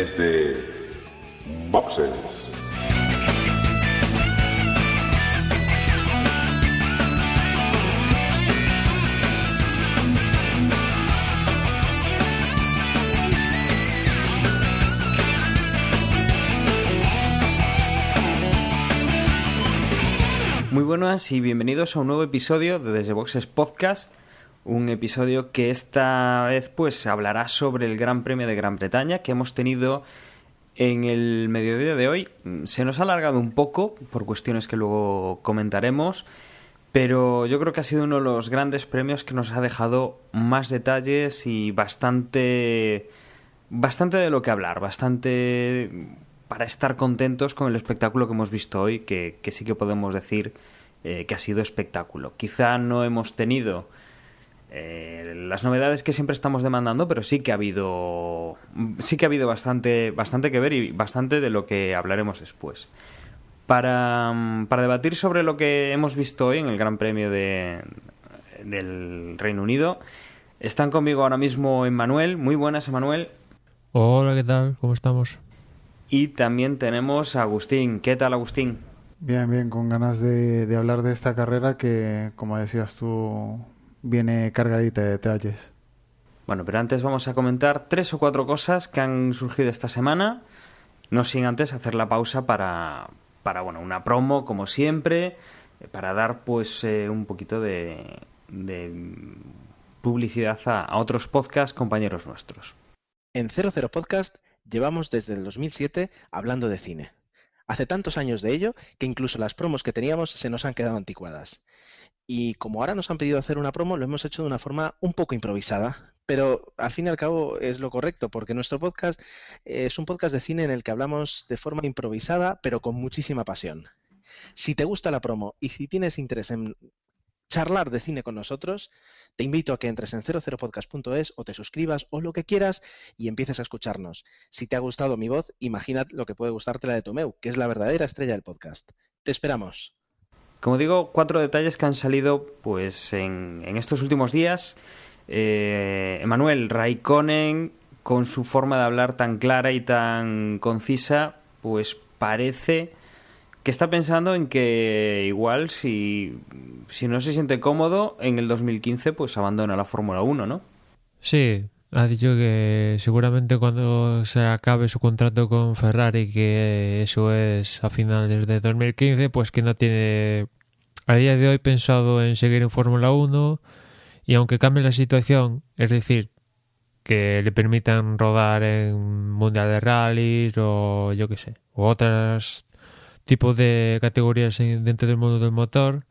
Desde Boxes. Muy buenas y bienvenidos a un nuevo episodio de Desde Boxes Podcast, un episodio que esta vez pues hablará sobre el Gran Premio de Gran Bretaña que hemos tenido en el mediodía de hoy. Se nos ha alargado un poco por cuestiones que luego comentaremos, pero yo creo que ha sido uno de los grandes premios que nos ha dejado más detalles y bastante de lo que hablar, bastante para estar contentos con el espectáculo que hemos visto hoy, que sí que podemos decir que ha sido espectáculo. Quizá no hemos tenido las novedades que siempre estamos demandando, pero sí que ha habido bastante que ver y bastante de lo que hablaremos después. Para debatir sobre lo que hemos visto hoy en el Gran Premio del Reino Unido, están conmigo ahora mismo Emmanuel. Muy buenas, Emmanuel. Hola, ¿qué tal? ¿Cómo estamos? Y también tenemos a Agustín. ¿Qué tal, Agustín? Bien, con ganas de hablar de esta carrera que, como decías tú, viene cargadita de detalles. Bueno, pero antes vamos a comentar 3 o 4 cosas que han surgido esta semana, no sin antes hacer la pausa para una promo, como siempre, para dar pues un poquito de publicidad a otros podcasts compañeros nuestros. En 00 Podcast llevamos desde el 2007 hablando de cine. Hace tantos años de ello que incluso las promos que teníamos se nos han quedado anticuadas. Y como ahora nos han pedido hacer una promo, lo hemos hecho de una forma un poco improvisada. Pero al fin y al cabo es lo correcto, porque nuestro podcast es un podcast de cine en el que hablamos de forma improvisada, pero con muchísima pasión. Si te gusta la promo y si tienes interés en charlar de cine con nosotros, te invito a que entres en 00podcast.es o te suscribas o lo que quieras y empieces a escucharnos. Si te ha gustado mi voz, imagina lo que puede gustarte la de Tomeu, que es la verdadera estrella del podcast. Te esperamos. Como digo, 4 detalles que han salido pues en estos últimos días. Emmanuel, Raikkonen, con su forma de hablar tan clara y tan concisa, pues parece que está pensando en que igual si no se siente cómodo en el 2015 pues abandona la Fórmula 1, ¿no? Sí, ha dicho que seguramente cuando se acabe su contrato con Ferrari, que eso es a finales de 2015, pues que no tiene a día de hoy pensado en seguir en Fórmula 1, y aunque cambie la situación, es decir, que le permitan rodar en Mundial de Rallys o yo qué sé, o otros tipos de categorías dentro del mundo del motor,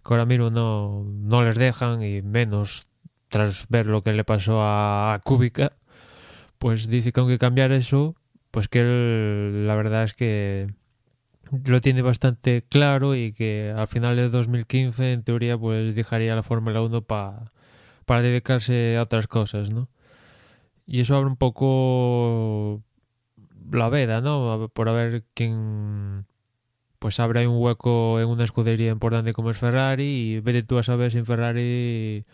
que ahora mismo no les dejan, y menos tras ver lo que le pasó a Kubica, pues dice que aunque cambiar eso, pues que él, la verdad es que lo tiene bastante claro y que al final de 2015 en teoría pues dejaría la Fórmula 1 para dedicarse a otras cosas, ¿no? Y eso abre un poco la veda, ¿no? Por a ver quién pues abre ahí un hueco en una escudería importante como es Ferrari, y vete tú a saber si en Ferrari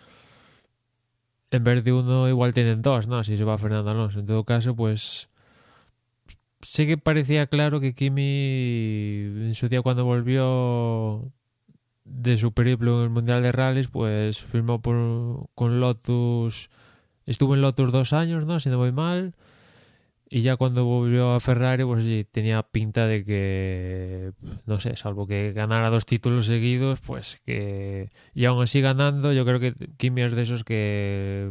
en vez de uno igual tienen dos, ¿no? Si se va Fernando Alonso. En todo caso, pues sí que parecía claro que Kimi en su día cuando volvió de su periplo en el Mundial de Rallys, pues firmó con Lotus, estuvo en Lotus 2 años, ¿no? Si no voy mal. Y ya cuando volvió a Ferrari, pues sí, tenía pinta de que, no sé, salvo que ganara 2 títulos seguidos, pues que... Y aún así ganando, yo creo que Kimi es de esos que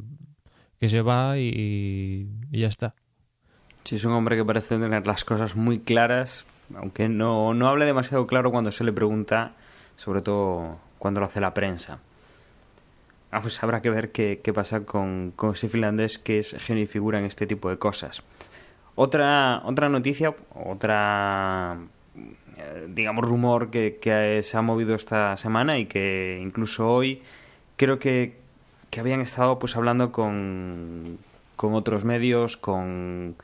se va y ya está. Sí, es un hombre que parece tener las cosas muy claras, aunque no hable demasiado claro cuando se le pregunta, sobre todo cuando lo hace la prensa. Pues habrá que ver qué pasa con ese finlandés que es genio y figura en este tipo de cosas. Otra noticia, digamos rumor que se ha movido esta semana y que incluso hoy creo que habían estado pues hablando con otros medios, con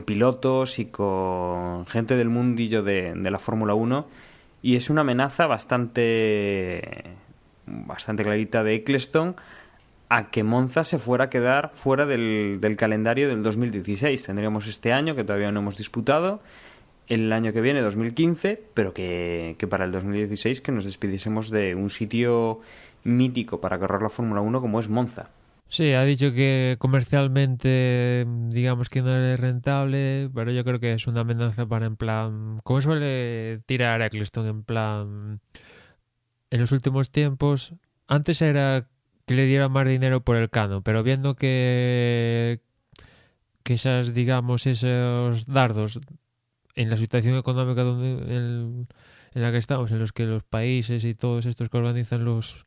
pilotos y con gente del mundillo de la Fórmula 1, y es una amenaza bastante clarita de Ecclestone a que Monza se fuera a quedar fuera del calendario del 2016. Tendríamos este año, que todavía no hemos disputado, el año que viene, 2015, pero que para el 2016 que nos despidiésemos de un sitio mítico para correr la Fórmula 1 como es Monza. Sí, ha dicho que comercialmente, digamos que no es rentable, pero yo creo que es una amenaza para, en plan, como suele tirar Eccleston, en plan, en los últimos tiempos, antes era que le diera más dinero por el Cano, pero viendo que esas, digamos, esos dardos en la situación económica en la que estamos, en los que los países y todos estos que organizan los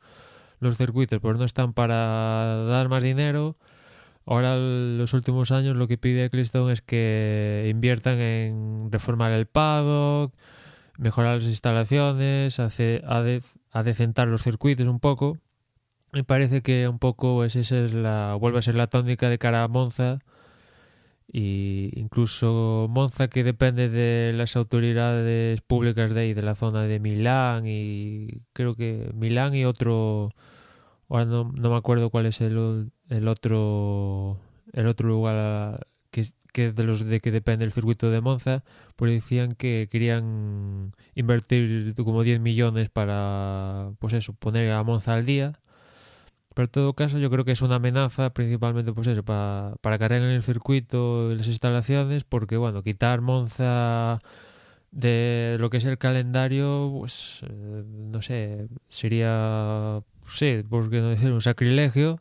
circuitos pues no están para dar más dinero. Ahora, los últimos años, lo que pide Eccleston es que inviertan en reformar el paddock, mejorar las instalaciones, adecentar los circuitos un poco. Me parece que un poco pues, vuelve a ser la tónica de cara a Monza. Y incluso Monza, que depende de las autoridades públicas de ahí, de la zona de Milán, y creo que Milán y otro, ahora no me acuerdo cuál es el otro lugar que de los de que depende el circuito de Monza, pues decían que querían invertir como 10 millones para, pues eso, poner a Monza al día. Pero en todo caso yo creo que es una amenaza principalmente pues eso, para cargar en el circuito y las instalaciones, porque bueno, quitar Monza de lo que es el calendario, pues no sé, sería, sí, por qué no decir, un sacrilegio.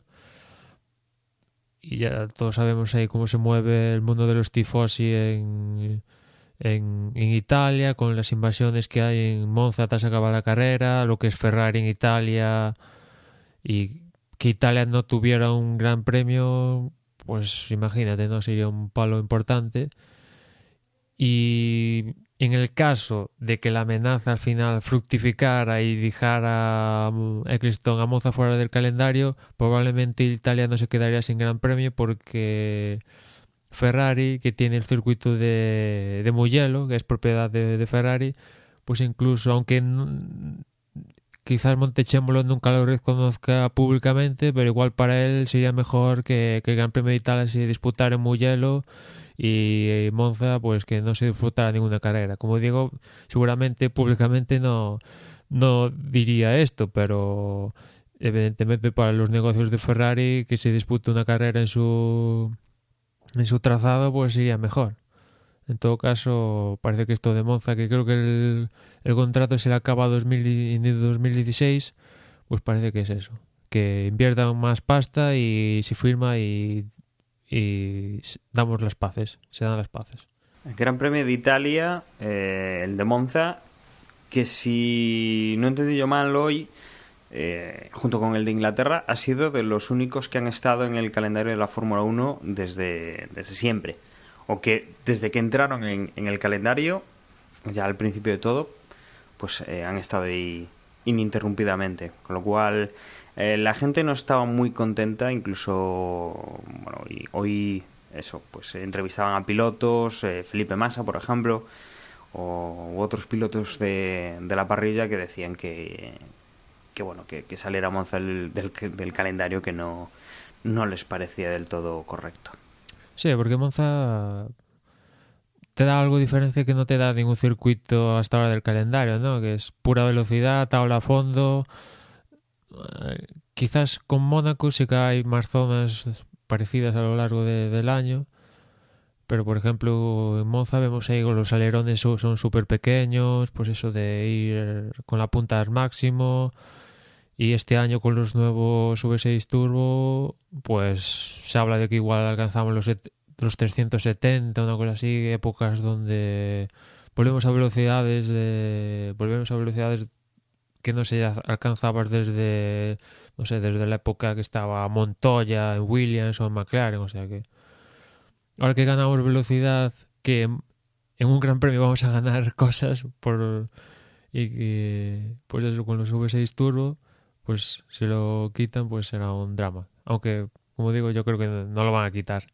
Y ya todos sabemos ahí cómo se mueve el mundo de los tifosi en Italia, con las invasiones que hay en Monza tras acabar la carrera, lo que es Ferrari en Italia, y que Italia no tuviera un gran premio, pues imagínate, ¿no? Sería un palo importante. Y en el caso de que la amenaza al final fructificara y dejara Eccleston a Monza fuera del calendario, probablemente Italia no se quedaría sin gran premio, porque Ferrari, que tiene el circuito de Mugello, que es propiedad de Ferrari, pues incluso aunque quizás Montechémolo nunca lo reconozca públicamente, pero igual para él sería mejor que el Gran Premio de Italia se disputara en Mugello y Monza pues que no se disfrutara ninguna carrera. Como digo, seguramente públicamente no diría esto, pero evidentemente para los negocios de Ferrari que se dispute una carrera en su trazado pues sería mejor. En todo caso, parece que esto de Monza, que creo que el contrato se le acaba en 2016, pues parece que es eso. Que inviertan más pasta y se firma y damos las paces, se dan las paces. El Gran Premio de Italia, el de Monza, que si no he entendido mal hoy, junto con el de Inglaterra, ha sido de los únicos que han estado en el calendario de la Fórmula 1 desde siempre. O que desde que entraron en el calendario, ya al principio de todo, pues han estado ahí ininterrumpidamente. Con lo cual, la gente no estaba muy contenta, incluso, bueno, hoy eso, pues entrevistaban a pilotos, Felipe Massa, por ejemplo, u otros pilotos de la parrilla que decían que saliera Monza del calendario, que no les parecía del todo correcto. Sí, porque Monza te da algo diferente que no te da ningún circuito hasta ahora del calendario, ¿no? Que es pura velocidad, tabla a fondo. Quizás con Mónaco sí que hay más zonas parecidas a lo largo del año, pero por ejemplo en Monza vemos ahí que los alerones son súper pequeños, pues eso de ir con la punta al máximo. Y este año con los nuevos V6 Turbo, pues se habla de que igual alcanzamos los 370, una cosa así, épocas donde volvemos a velocidades que no se alcanzaban desde la época que estaba Montoya en Williams o en McLaren, o sea que ahora que ganamos velocidad, que en un Gran Premio vamos a ganar cosas y que pues eso con los V6 Turbo, pues si lo quitan pues será un drama. Aunque, como digo, yo creo que no lo van a quitar.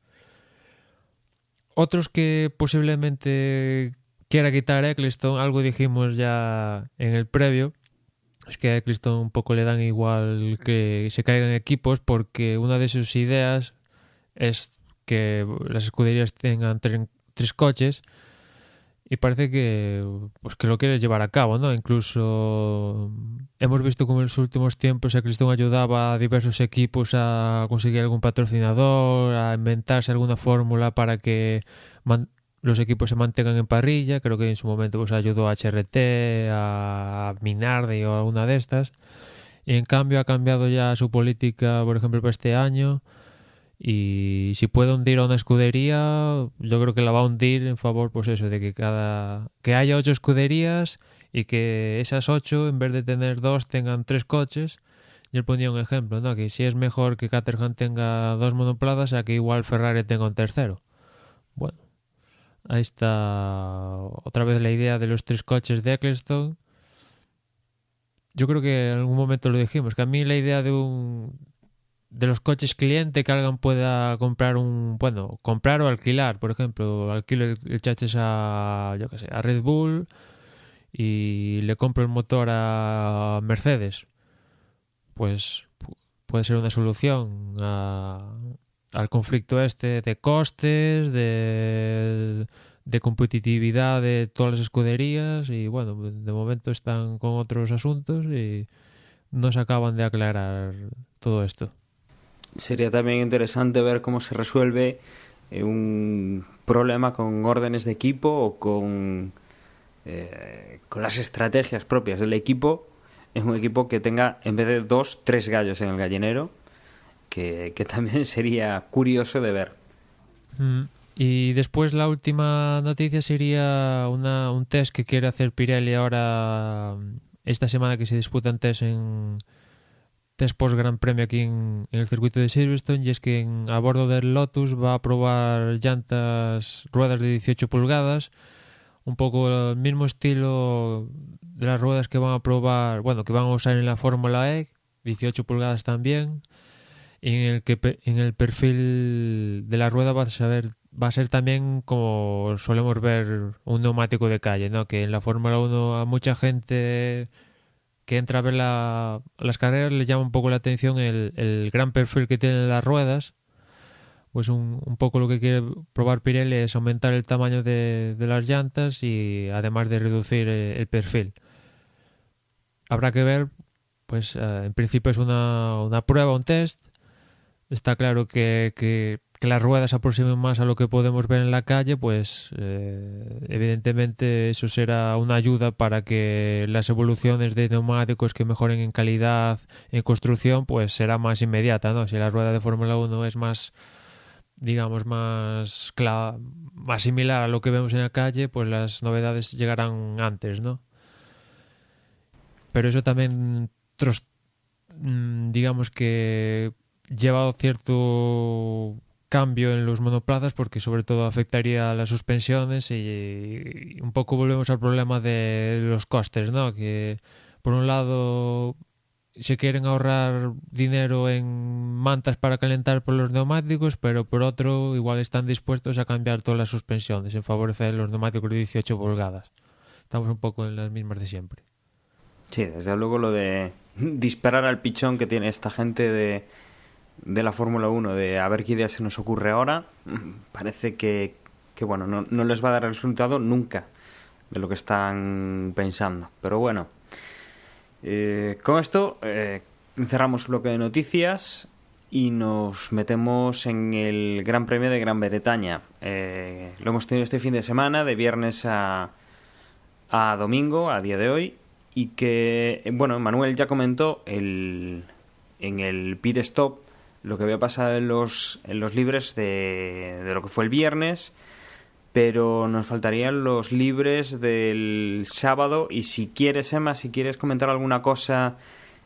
Otros que posiblemente quiera quitar Eccleston, algo dijimos ya en el previo, es que a Eccleston un poco le dan igual que se caigan equipos, porque una de sus ideas es que las escuderías tengan tres coches, y parece que pues que lo quiere llevar a cabo, ¿no? Incluso hemos visto como en los últimos tiempos Eccleston ayudaba a diversos equipos a conseguir algún patrocinador, a inventarse alguna fórmula para que los equipos se mantengan en parrilla. Creo que en su momento pues ayudó a HRT, a Minardi o alguna de estas. Y en cambio ha cambiado ya su política, por ejemplo, para este año. Y si puede hundir a una escudería, yo creo que la va a hundir en favor, pues eso, de que haya 8 escuderías y que esas 8, en vez de tener 2, tengan 3 coches. Y él ponía un ejemplo, ¿no? Que si es mejor que Caterham tenga 2 monoplazas a que igual Ferrari tenga un tercero. Bueno, ahí está otra vez la idea de los 3 coches de Eccleston. Yo creo que en algún momento lo dijimos, que a mí la idea de los coches cliente, que alguien pueda comprar comprar o alquilar, por ejemplo, alquilo el chasis a Red Bull y le compro el motor a Mercedes, pues puede ser una solución al conflicto este de costes, de competitividad de todas las escuderías. Y bueno, de momento están con otros asuntos y no se acaban de aclarar todo esto. Sería también interesante ver cómo se resuelve un problema con órdenes de equipo o con las estrategias propias del equipo. Es un equipo que tenga, en vez de 2, 3 gallos en el gallinero, que también sería curioso de ver. Y después la última noticia sería un test que quiere hacer Pirelli ahora, esta semana, que se disputan test post Gran Premio aquí en el circuito de Silverstone, y es que a bordo del Lotus va a probar ruedas de 18 pulgadas, un poco el mismo estilo de las ruedas que van a probar, que van a usar en la Fórmula E, 18 pulgadas también, y en el perfil de la rueda va a ser también como solemos ver un neumático de calle, ¿no? Que en la Fórmula 1 a mucha gente que entra a ver las carreras le llama un poco la atención el gran perfil que tienen las ruedas. Pues un poco lo que quiere probar Pirelli es aumentar el tamaño de las llantas y además de reducir el perfil. Habrá que ver, pues en principio es una prueba, un test. Está claro que las ruedas se aproximen más a lo que podemos ver en la calle, pues evidentemente eso será una ayuda para que las evoluciones de neumáticos que mejoren en calidad, en construcción, pues será más inmediata, ¿no? Si la rueda de Fórmula 1 es más, digamos, más similar a lo que vemos en la calle, pues las novedades llegarán antes, ¿no? Pero eso también, digamos que lleva cierto cambio en los monoplazas, porque sobre todo afectaría a las suspensiones y un poco volvemos al problema de los costes, ¿no? Que por un lado se quieren ahorrar dinero en mantas para calentar por los neumáticos, pero por otro igual están dispuestos a cambiar todas las suspensiones en favorecer los neumáticos de 18 pulgadas. Estamos un poco en las mismas de siempre. Sí, desde luego lo de disparar al pichón que tiene esta gente de la Fórmula 1, de a ver qué idea se nos ocurre ahora, parece que bueno, no les va a dar el resultado nunca de lo que están pensando. Pero bueno, con esto cerramos el bloque de noticias y nos metemos en el Gran Premio de Gran Bretaña. Lo hemos tenido este fin de semana, de viernes a domingo, a día de hoy, y que, bueno, Manuel ya comentó en el pit stop lo que había pasado en los libres de lo que fue el viernes, pero nos faltarían los libres del sábado. Y si quieres, Emma, si quieres comentar alguna cosa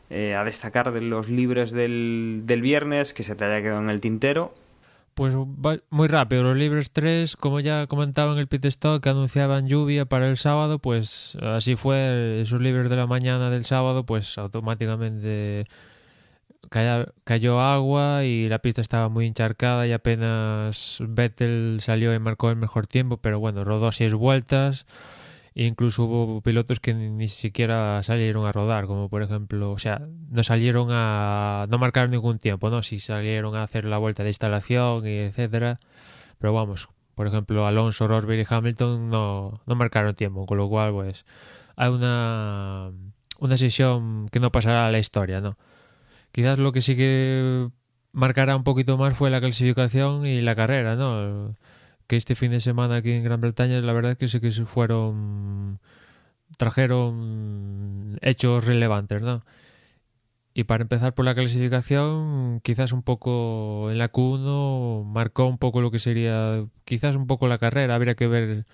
a destacar de los libres del viernes que se te haya quedado en el tintero. Pues muy rápido, los libres 3, como ya comentaba en el pit stop, que anunciaban lluvia para el sábado, pues así fue. Esos libres de la mañana del sábado, pues automáticamente cayó agua y la pista estaba muy encharcada y apenas Vettel salió y marcó el mejor tiempo, pero bueno, rodó 6 vueltas E incluso hubo pilotos que ni siquiera salieron a rodar, como por ejemplo, o sea, no marcaron ningún tiempo, ¿no? Sí salieron a hacer la vuelta de instalación y etcétera, pero vamos, por ejemplo, Alonso, Rosberg y Hamilton no marcaron tiempo, con lo cual pues hay una sesión que no pasará a la historia, ¿no? Quizás lo que sí que marcará un poquito más fue la clasificación y la carrera, ¿no? Que este fin de semana aquí en Gran Bretaña la verdad es que sí que trajeron hechos relevantes, ¿no? Y para empezar por la clasificación, quizás un poco en la Q1 marcó un poco lo que sería quizás un poco la carrera. Habría que ver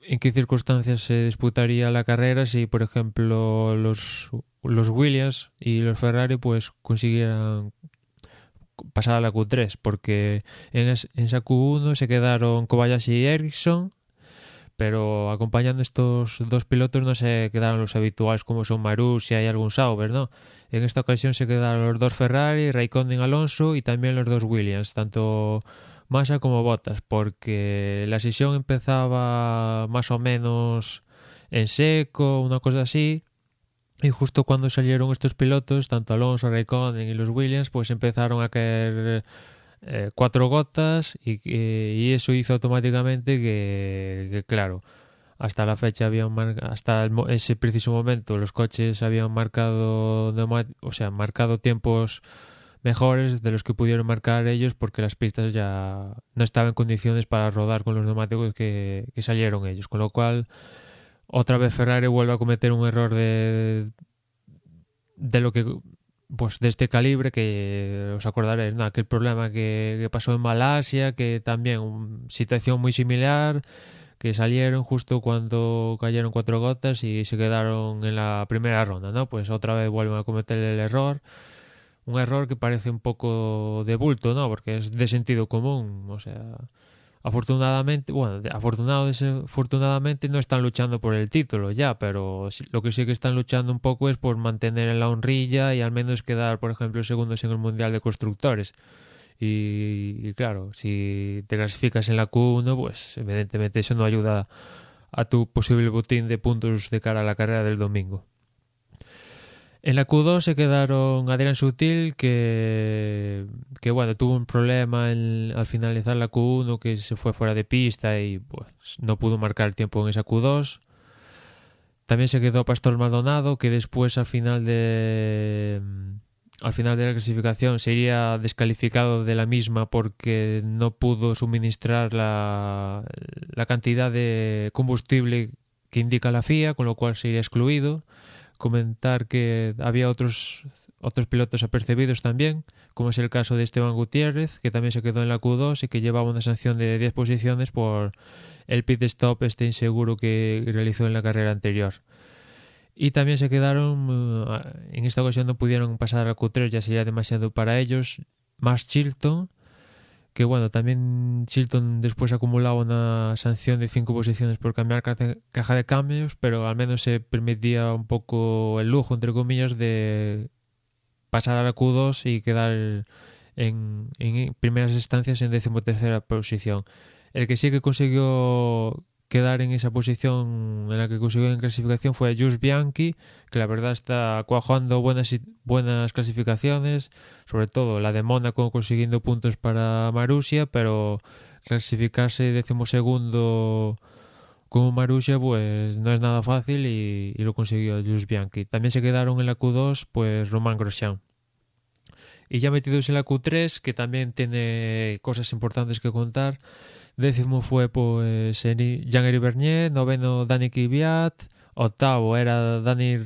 en qué circunstancias se disputaría la carrera, si por ejemplo los Williams y los Ferrari pues consiguieran pasar a la Q3, porque en esa Q1 se quedaron Kobayashi y Ericsson, pero acompañando estos dos pilotos no se quedaron los habituales como son Marussia y algún Sauber, ¿no? En esta ocasión se quedaron los dos Ferrari, Raikkonen, Alonso y también los dos Williams, tanto Massa como Bottas, porque la sesión empezaba más o menos en seco, una cosa así, y justo cuando salieron estos pilotos, tanto Alonso, Raikkonen y los Williams, pues empezaron a caer 4 gotas y eso hizo automáticamente que claro, hasta la fecha ese preciso momento los coches habían marcado tiempos mejores de los que pudieron marcar ellos, porque las pistas ya no estaban en condiciones para rodar con los neumáticos que salieron ellos, con lo cual otra vez Ferrari vuelve a cometer un error de lo que pues de este calibre, que os acordaréis, ¿no? Aquel problema que pasó en Malasia, que también situación muy similar, que salieron justo cuando cayeron 4 gotas y se quedaron en la primera ronda, ¿no? Pues otra vez vuelven a cometer el error. Un error que parece un poco de bulto, ¿no? Porque es de sentido común. O sea, afortunadamente no están luchando por el título ya, pero lo que sí que están luchando un poco es por mantener en la honrilla y al menos quedar, por ejemplo, segundos en el Mundial de Constructores. Y claro, si te clasificas en la Q1, pues evidentemente eso no ayuda a tu posible botín de puntos de cara a la carrera del domingo. En la Q2 se quedaron Adrian Sutil, que bueno, tuvo un problema al finalizar la Q1, que se fue fuera de pista y pues no pudo marcar tiempo en esa Q2. También se quedó Pastor Maldonado, que después al final de la clasificación sería descalificado de la misma porque no pudo suministrar la cantidad de combustible que indica la FIA, con lo cual sería excluido. Comentar que había otros pilotos apercibidos también, como es el caso de Esteban Gutiérrez, que también se quedó en la Q2 y que llevaba una sanción de 10 posiciones por el pit stop inseguro que realizó en la carrera anterior. Y también se quedaron, en esta ocasión no pudieron pasar a la Q3, ya sería demasiado para ellos, más Chilton, que bueno, también Chilton después acumulaba una sanción de 5 posiciones por cambiar caja de cambios, pero al menos se permitía un poco el lujo, entre comillas, de pasar a la Q2 y quedar en primeras instancias en 13ª posición. El que sí que consiguió quedar en esa posición en la que consiguió en clasificación fue Jules Bianchi, que la verdad está cuajando buenas clasificaciones, sobre todo la de Mónaco consiguiendo puntos para Marussia, pero clasificarse 12º como Marussia pues no es nada fácil y lo consiguió Jules Bianchi. También se quedaron en la Q2 pues Romain Grosjean. Y ya metidos en la Q3, que también tiene cosas importantes que contar. 10º fue pues Jean-Éric Vergne, 9º Dani Kvyat, 8º era Dani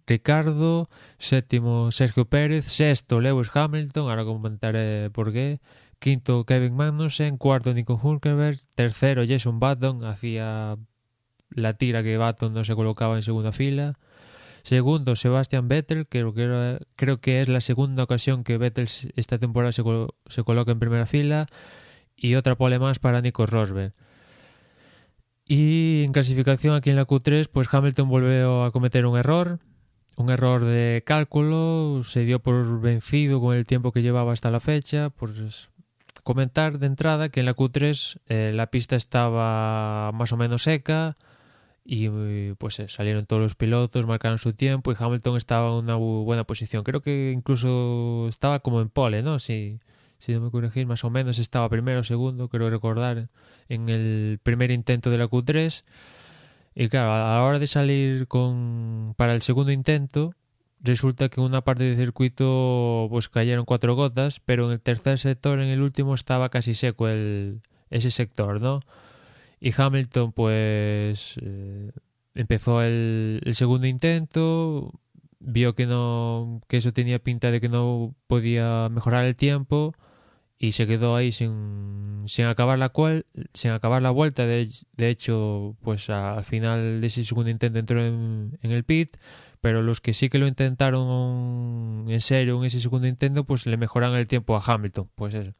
Ricciardo, 7º Sergio Pérez, 6º Lewis Hamilton, ahora comentaré por qué, 5º Kevin Magnussen, 4º Nico Hülkenberg, 3º Jason Button, hacía la tira que Button no se colocaba en segunda fila, 2º Sebastian Vettel, que creo que es la segunda ocasión que Vettel esta temporada se coloca en primera fila, y otra pole más para Nico Rosberg. Y en clasificación aquí en la Q3 pues Hamilton volvió a cometer un error de cálculo, se dio por vencido con el tiempo que llevaba hasta la fecha. Pues comentar de entrada que en la Q3 la pista estaba más o menos seca y pues salieron todos los pilotos, marcaron su tiempo y Hamilton estaba en una buena posición. Creo que incluso estaba como en pole, ¿no? Si no me corregís, más o menos estaba primero o segundo, creo recordar, en el primer intento de la Q3. Y claro, a la hora de salir para el segundo intento, resulta que en una parte del circuito pues cayeron 4 gotas, pero en el tercer sector, en el último, estaba casi seco ese sector, ¿no? Y Hamilton pues empezó el segundo intento, vio que eso tenía pinta de que no podía mejorar el tiempo y se quedó ahí sin acabar la vuelta. De hecho, pues al final de ese segundo intento entró en el pit, pero los que sí que lo intentaron en serio en ese segundo intento, pues le mejoraron el tiempo a Hamilton, pues eso.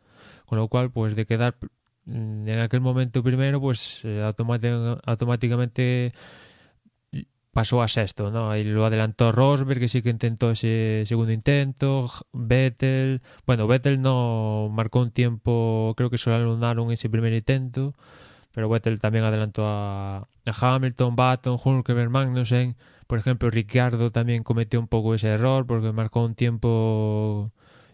Con lo cual, pues de quedar en aquel momento primero, pues automáticamente pasó a sexto, ¿no? Ahí lo adelantó Rosberg, que sí que intentó ese segundo intento. Vettel no marcó un tiempo, creo que solo alunaron ese primer intento, pero Vettel también adelantó a Hamilton, Button, Hülkenberg, Magnussen. Por ejemplo, Ricciardo también cometió un poco ese error porque marcó un tiempo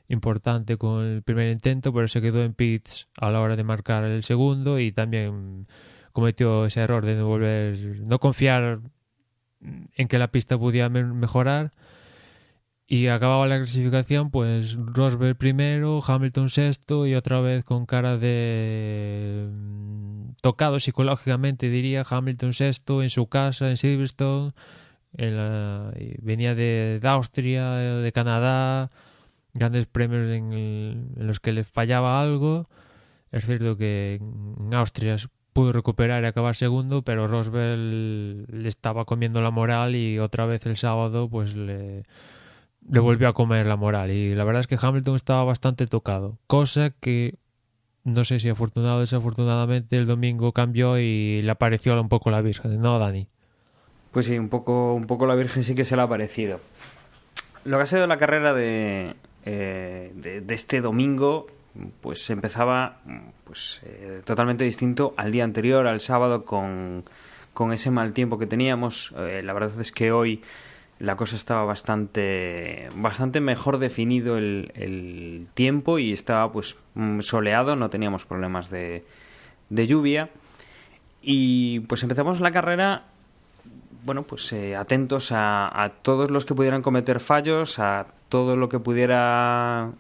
importante con el primer intento, pero se quedó en pits a la hora de marcar el segundo y también cometió ese error de no confiar en que la pista podía mejorar. Y acababa la clasificación pues Rosberg primero, Hamilton sexto y otra vez con cara de tocado psicológicamente, diría, Hamilton sexto en su casa en Silverstone. Venía de Austria, de Canadá, grandes premios en los que le fallaba algo. Es cierto que en Austria pudo recuperar y acabar segundo, pero Rosberg le estaba comiendo la moral y otra vez el sábado pues le volvió a comer la moral. Y la verdad es que Hamilton estaba bastante tocado, cosa que no sé si afortunado o desafortunadamente el domingo cambió y le apareció un poco la Virgen, ¿no, Dani? Pues sí, un poco la Virgen sí que se le ha aparecido. Lo que ha sido la carrera de este domingo, pues empezaba pues totalmente distinto al día anterior, al sábado, con ese mal tiempo que teníamos. La verdad es que hoy la cosa estaba bastante mejor definido el tiempo y estaba pues soleado, no teníamos problemas de lluvia. Y pues empezamos la carrera, bueno, pues atentos a todos los que pudieran cometer fallos, a todo lo que pudiera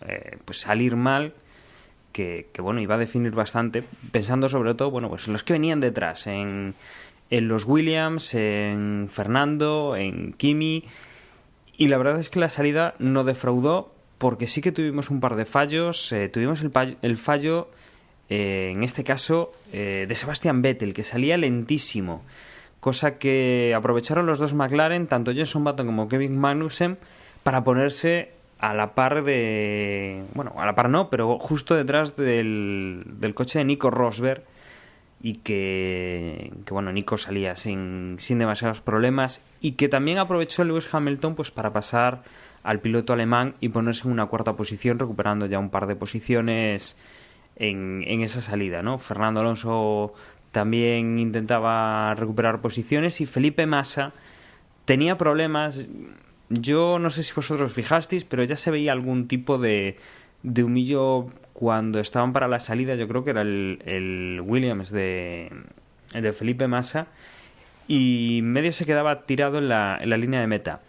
pues salir mal, que bueno, iba a definir bastante, pensando sobre todo, bueno, pues en los que venían detrás, en los Williams, en Fernando, en Kimi. Y la verdad es que la salida no defraudó, porque sí que tuvimos un par de fallos. Tuvimos el fallo, en este caso, de Sebastian Vettel, que salía lentísimo, cosa que aprovecharon los dos McLaren, tanto Jenson Button como Kevin Magnussen, para ponerse a la par bueno, a la par no, pero justo detrás del coche de Nico Rosberg, y que bueno, Nico salía sin demasiados problemas, y que también aprovechó Lewis Hamilton pues para pasar al piloto alemán y ponerse en una cuarta posición, recuperando ya un par de posiciones en esa salida, ¿no? Fernando Alonso también intentaba recuperar posiciones y Felipe Massa tenía problemas. Yo no sé si vosotros fijasteis, pero ya se veía algún tipo de humillo cuando estaban para la salida. Yo creo que era el Williams de Felipe Massa, y medio se quedaba tirado en la línea de meta.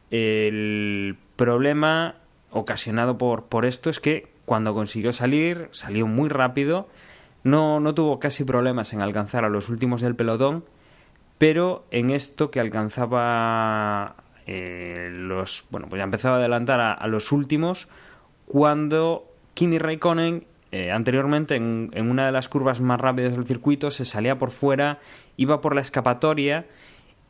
El problema ocasionado por esto es que cuando consiguió salir, salió muy rápido, no tuvo casi problemas en alcanzar a los últimos del pelotón, pero en esto que alcanzaba bueno, pues ya empezaba a adelantar a los últimos, cuando Kimi Räikkönen anteriormente en una de las curvas más rápidas del circuito se salía por fuera, iba por la escapatoria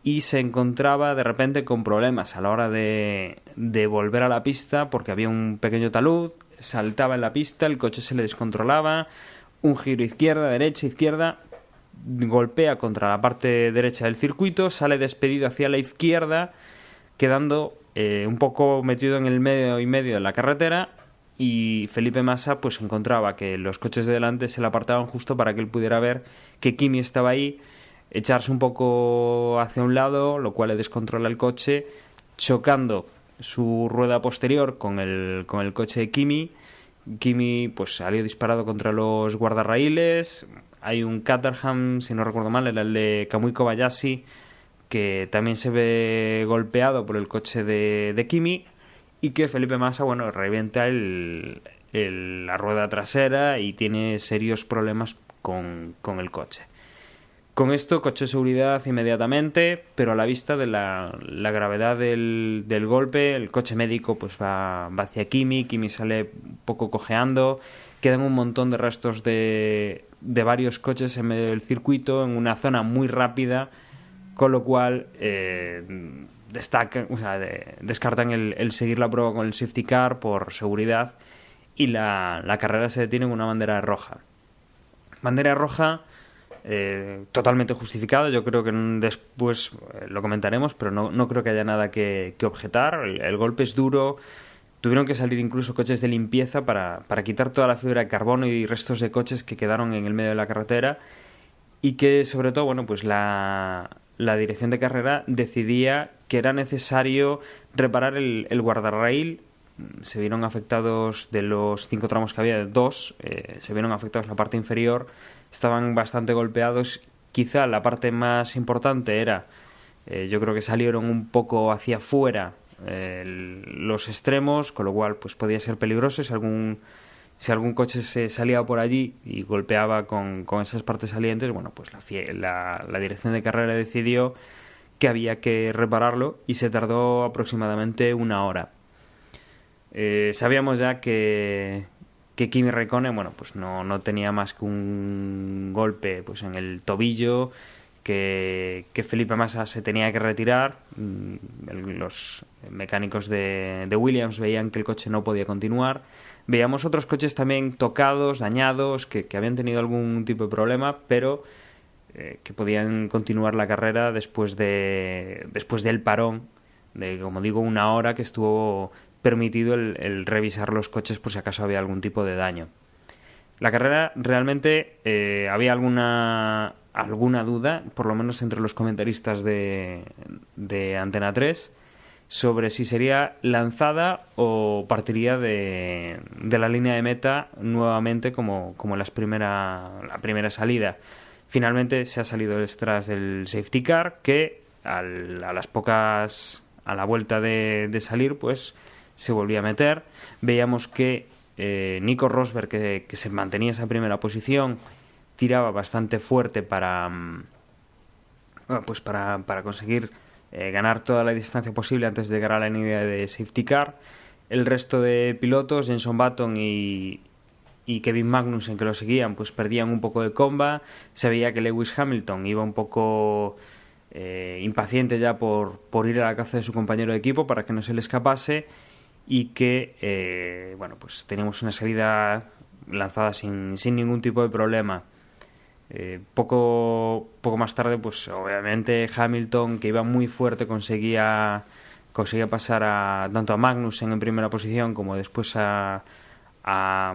y se encontraba de repente con problemas a la hora de volver a la pista, porque había un pequeño talud, saltaba en la pista, el coche se le descontrolaba, un giro izquierda, derecha, izquierda, golpea contra la parte derecha del circuito, sale despedido hacia la izquierda, quedando un poco metido en el medio y medio de la carretera, y Felipe Massa pues encontraba que los coches de delante se le apartaban justo para que él pudiera ver que Kimi estaba ahí, echarse un poco hacia un lado, lo cual le descontrola el coche, chocando su rueda posterior con el coche de Kimi. Kimi pues salió disparado contra los guardarraíles. Hay un Caterham, si no recuerdo mal, era el de Kamui Kobayashi, que también se ve golpeado por el coche de Kimi, y que Felipe Massa, bueno, revienta la rueda trasera y tiene serios problemas con el coche. Con esto, coche de seguridad inmediatamente, pero a la vista de la gravedad del golpe, el coche médico pues va hacia Kimi sale un poco cojeando, quedan un montón de restos de varios coches en medio del circuito, en una zona muy rápida, con lo cual descartan el seguir la prueba con el safety car por seguridad, y la carrera se detiene en una bandera roja. Bandera roja totalmente justificada. Yo creo que después lo comentaremos, pero no creo que haya nada que objetar. El golpe es duro. Tuvieron que salir incluso coches de limpieza para quitar toda la fibra de carbono y restos de coches que quedaron en el medio de la carretera, y que sobre todo, bueno, pues la dirección de carrera decidía que era necesario reparar el guardarraíl. Se vieron afectados, de los 5 tramos que había, 2 se vieron afectados la parte inferior, estaban bastante golpeados. Quizá la parte más importante era, yo creo que salieron un poco hacia afuera los extremos, con lo cual pues podía ser peligroso si algún coche se salía por allí y golpeaba con esas partes salientes. Bueno, pues la dirección de carrera decidió que había que repararlo, y se tardó aproximadamente 1 hora. Sabíamos ya que Kimi Räikkönen, bueno, pues no tenía más que un golpe pues en el tobillo, que Felipe Massa se tenía que retirar. Los mecánicos de Williams veían que el coche no podía continuar. Veíamos otros coches también tocados, dañados, que habían tenido algún tipo de problema, pero que podían continuar la carrera después del parón de, como digo, 1 hora que estuvo permitido el revisar los coches por si acaso había algún tipo de daño. La carrera realmente había alguna duda, por lo menos entre los comentaristas de Antena 3, sobre si sería lanzada o partiría de la línea de meta nuevamente como la primera salida. Finalmente se ha salido detrás del safety car, que a la vuelta de salir pues se volvía a meter. Veíamos que Nico Rosberg, que se mantenía esa primera posición, tiraba bastante fuerte para conseguir ganar toda la distancia posible antes de llegar a la línea de safety car. El resto de pilotos, Jenson Button y Kevin Magnussen, que lo seguían, pues perdían un poco de comba. Se veía que Lewis Hamilton iba un poco impaciente ya por ir a la caza de su compañero de equipo para que no se le escapase, y que pues teníamos una salida lanzada sin ningún tipo de problema. Poco más tarde, pues obviamente Hamilton, que iba muy fuerte, conseguía pasar tanto a Magnussen en primera posición como después a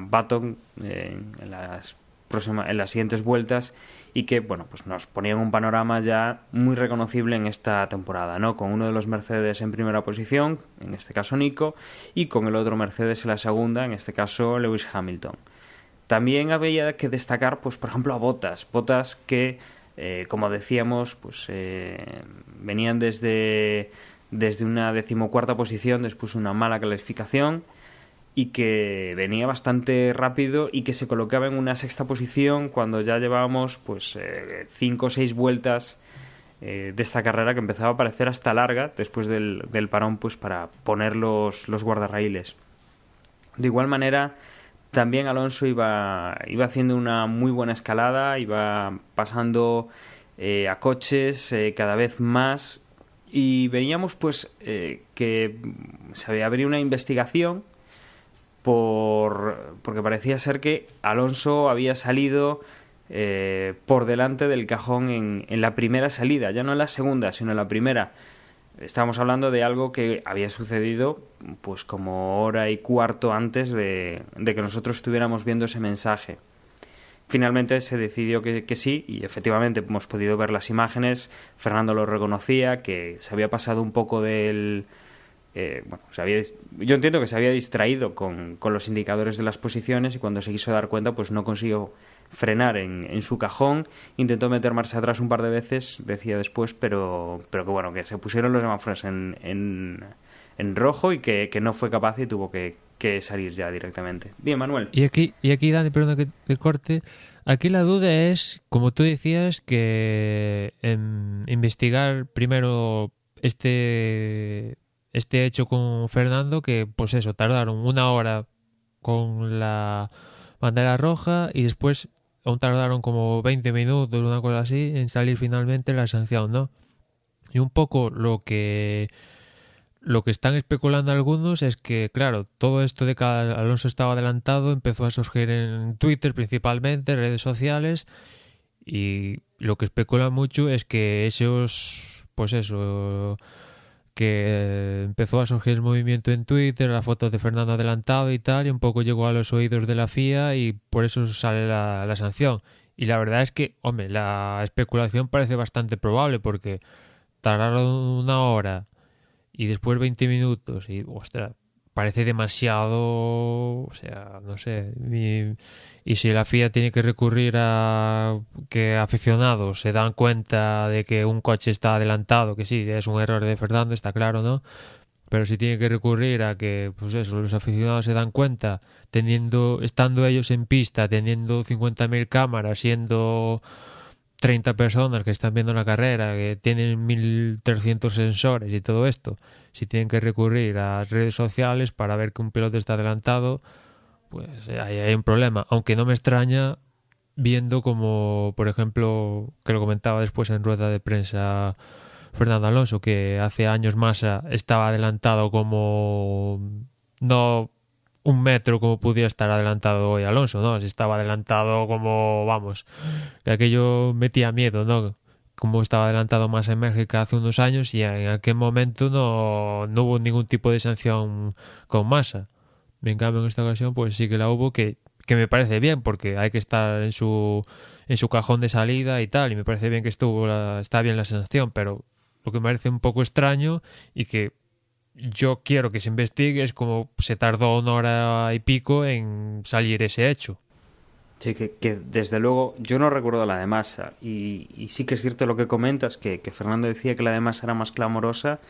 Button en las siguientes vueltas, y que pues nos ponían un panorama ya muy reconocible en esta temporada, ¿no? Con uno de los Mercedes en primera posición, en este caso Nico, y con el otro Mercedes en la segunda, en este caso Lewis Hamilton. También había que destacar, pues por ejemplo, a Bottas que, como decíamos, pues venían desde una 14ª posición después de una mala clasificación, y que venía bastante rápido y que se colocaba en una 6ª posición cuando ya llevábamos pues 5 o 6 vueltas de esta carrera, que empezaba a parecer hasta larga después del parón, pues para poner los guardarraíles. De igual manera, también Alonso iba haciendo una muy buena escalada, iba pasando a coches cada vez más, y veíamos pues que se había abierto una investigación porque parecía ser que Alonso había salido por delante del cajón en la primera salida, ya no en la segunda, sino en la primera. Estábamos hablando de algo que había sucedido pues como 1 hora y cuarto antes de que nosotros estuviéramos viendo ese mensaje. finalmente se decidió que sí, y efectivamente hemos podido ver las imágenes. Fernando lo reconocía, que se había pasado un poco del... yo entiendo que se había distraído con los indicadores de las posiciones, y cuando se quiso dar cuenta pues no consiguió frenar en su cajón. Intentó meter marcha atrás un par de veces, decía después, pero que bueno, que se pusieron los semáforos en rojo y que no fue capaz y tuvo que salir ya directamente. Bien, Manuel. Y aquí, Dani, perdona que te corte. Aquí la duda es, como tú decías, que investigar primero este hecho con Fernando, que pues eso, tardaron 1 hora con la bandera roja y después aún tardaron como 20 minutos, una cosa así, en salir finalmente la sanción, ¿no? Y un poco lo que están especulando algunos es que, claro, todo esto de que Alonso estaba adelantado empezó a surgir en Twitter principalmente, redes sociales, y lo que especula mucho es que que empezó a surgir el movimiento en Twitter, la foto de Fernando adelantado y tal, y un poco llegó a los oídos de la FIA y por eso sale la sanción. Y la verdad es que, hombre, la especulación parece bastante probable porque tardaron 1 hora y después 20 minutos y, ostras, parece demasiado, o sea, no sé. Y si la FIA tiene que recurrir a que aficionados se dan cuenta de que un coche está adelantado, que sí, es un error de Fernando, está claro, ¿no? Pero si tiene que recurrir a que, pues eso, los aficionados se dan cuenta, estando ellos en pista, teniendo 50.000 cámaras, siendo 30 personas que están viendo la carrera, que tienen 1.300 sensores y todo esto, si tienen que recurrir a redes sociales para ver que un piloto está adelantado, pues ahí hay un problema. Aunque no me extraña viendo como, por ejemplo, que lo comentaba después en rueda de prensa Fernando Alonso, que hace años Massa estaba adelantado como no 1 metro como podía estar adelantado hoy Alonso, ¿no? Si estaba adelantado como, vamos, que aquello metía miedo, ¿no? Como estaba adelantado Massa en México hace unos años y en aquel momento no hubo ningún tipo de sanción con Massa. En cambio, en esta ocasión, pues sí que la hubo, que me parece bien, porque hay que estar en su cajón de salida y tal, y me parece bien que está bien la sanción, pero lo que me parece un poco extraño y que yo quiero que se investigue es como se tardó 1 hora y pico en salir ese hecho. Sí, que desde luego yo no recuerdo la de Massa, y sí que es cierto lo que comentas, que Fernando decía que la de Massa era más clamorosa,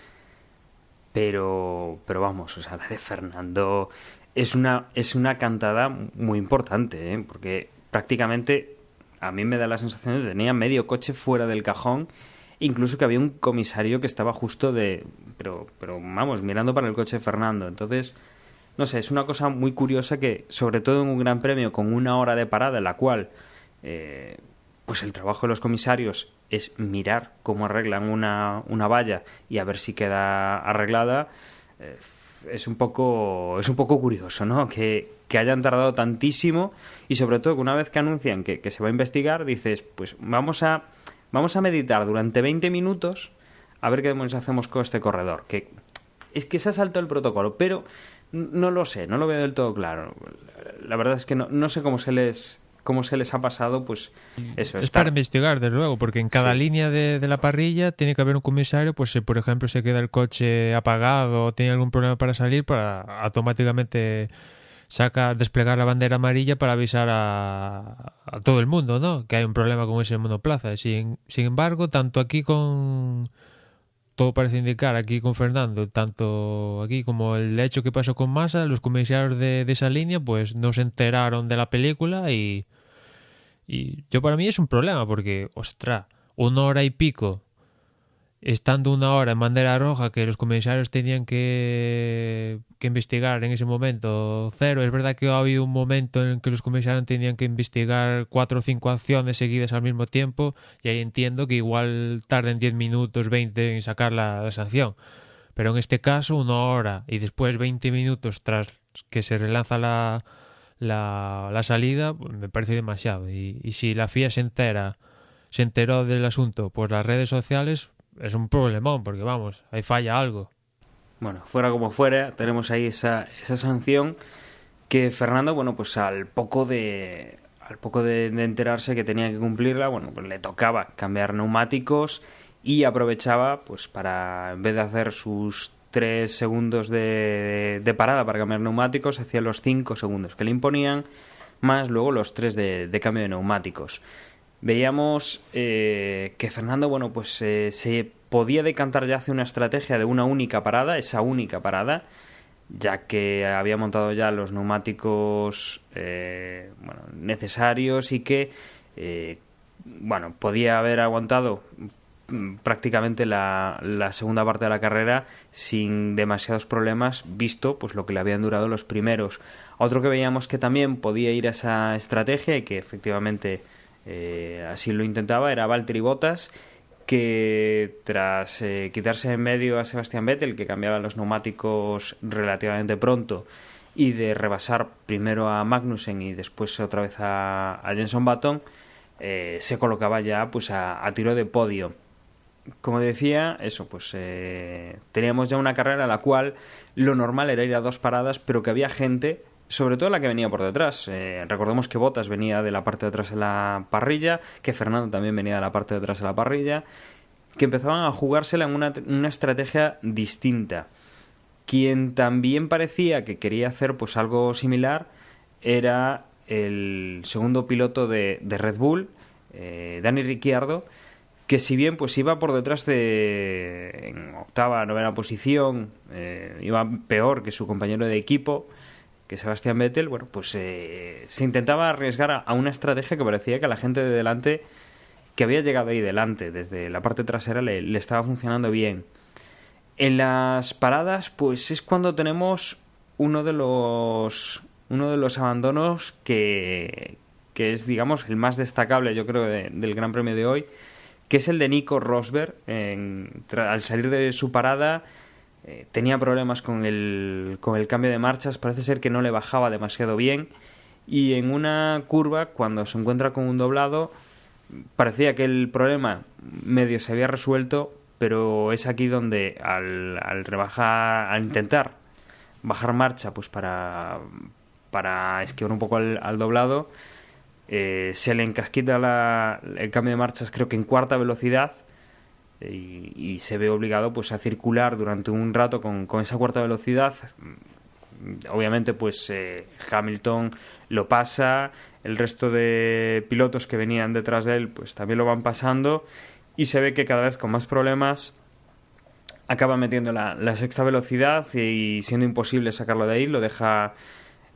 pero vamos, o sea, la de Fernando es una cantada muy importante, ¿eh? Porque prácticamente a mí me da la sensación de que tenía medio coche fuera del cajón, incluso que había un comisario que estaba justo pero vamos, mirando para el coche de Fernando. Entonces, no sé, es una cosa muy curiosa que, sobre todo en un gran premio con 1 hora de parada, en la cual pues el trabajo de los comisarios es mirar cómo arreglan una valla y a ver si queda arreglada, es un poco curioso, ¿no? Que hayan tardado tantísimo, y sobre todo que una vez que anuncian que se va a investigar, dices, pues vamos a meditar durante 20 minutos a ver qué demonios hacemos con este corredor, que es que se ha saltado el protocolo, pero no lo sé, no lo veo del todo claro. La verdad es que no sé cómo se les ha pasado, pues eso. Es para investigar, desde luego, porque en cada línea de la parrilla tiene que haber un comisario, pues si por ejemplo se queda el coche apagado o tiene algún problema para salir, para automáticamente desplegar la bandera amarilla para avisar a todo el mundo, ¿no? Que hay un problema con ese monoplaza. Sin embargo, tanto aquí todo parece indicar aquí con Fernando, tanto aquí como el hecho que pasó con Massa, los comisarios de esa línea pues no se enteraron de la película y yo, para mí es un problema porque, ostras, 1 hora y pico estando 1 hora en bandera roja, que los comisarios tenían que investigar en ese momento 0. Es verdad que ha habido un momento en el que los comisarios tenían que investigar 4 o 5 acciones seguidas al mismo tiempo, y ahí entiendo que igual tarden 10 minutos, 20 en sacar la sanción. Pero en este caso 1 hora y después 20 minutos tras que se relanza la salida, pues me parece demasiado. Y si la FIA se enteró del asunto por las redes sociales, es un problemón, porque vamos, ahí falla algo. Bueno, fuera como fuera, tenemos ahí esa sanción que Fernando, bueno, pues al poco de al poco de enterarse que tenía que cumplirla, bueno, pues le tocaba cambiar neumáticos y aprovechaba pues para, en vez de hacer sus 3 segundos de parada para cambiar neumáticos, hacía los 5 segundos que le imponían, más luego los 3 de cambio de neumáticos. Veíamos que Fernando, bueno, pues se podía decantar ya hacia una estrategia de una única parada, esa única parada, ya que había montado ya los neumáticos necesarios y que podía haber aguantado prácticamente la segunda parte de la carrera sin demasiados problemas, visto pues lo que le habían durado los primeros. Otro que veíamos que también podía ir a esa estrategia y que efectivamente así lo intentaba era Valtteri Bottas, que tras quitarse en medio a Sebastian Vettel, que cambiaba los neumáticos relativamente pronto, y de rebasar primero a Magnussen y después otra vez a Jenson Button, se colocaba ya pues a tiro de podio. Como decía, eso, pues teníamos ya una carrera en la cual lo normal era ir a 2 paradas, pero que había gente, sobre todo la que venía por detrás. Recordemos que Bottas venía de la parte de atrás de la parrilla, que Fernando también venía de la parte de atrás de la parrilla, que empezaban a jugársela en una estrategia distinta. Quien también parecía que quería hacer pues algo similar era el segundo piloto de Red Bull, Dani Ricciardo, que si bien pues iba por detrás en octava, novena posición, iba peor que su compañero de equipo, que Sebastian Vettel, bueno, pues se intentaba arriesgar a una estrategia que parecía que a la gente de delante, que había llegado ahí delante, desde la parte trasera, le estaba funcionando bien. En las paradas, pues es cuando tenemos uno de los abandonos que es, digamos, el más destacable, yo creo, del Gran Premio de hoy, que es el de Nico Rosberg. Al salir de su parada tenía problemas con el cambio de marchas, parece ser que no le bajaba demasiado bien, y en una curva, cuando se encuentra con un doblado, parecía que el problema medio se había resuelto, pero es aquí donde al intentar bajar marcha pues para esquivar un poco al doblado, se le encasquita el cambio de marchas, creo que en cuarta velocidad, y se ve obligado pues a circular durante un rato con esa cuarta velocidad. Obviamente pues Hamilton lo pasa, el resto de pilotos que venían detrás de él pues también lo van pasando, y se ve que cada vez con más problemas acaba metiendo la sexta velocidad y siendo imposible sacarlo de ahí, lo deja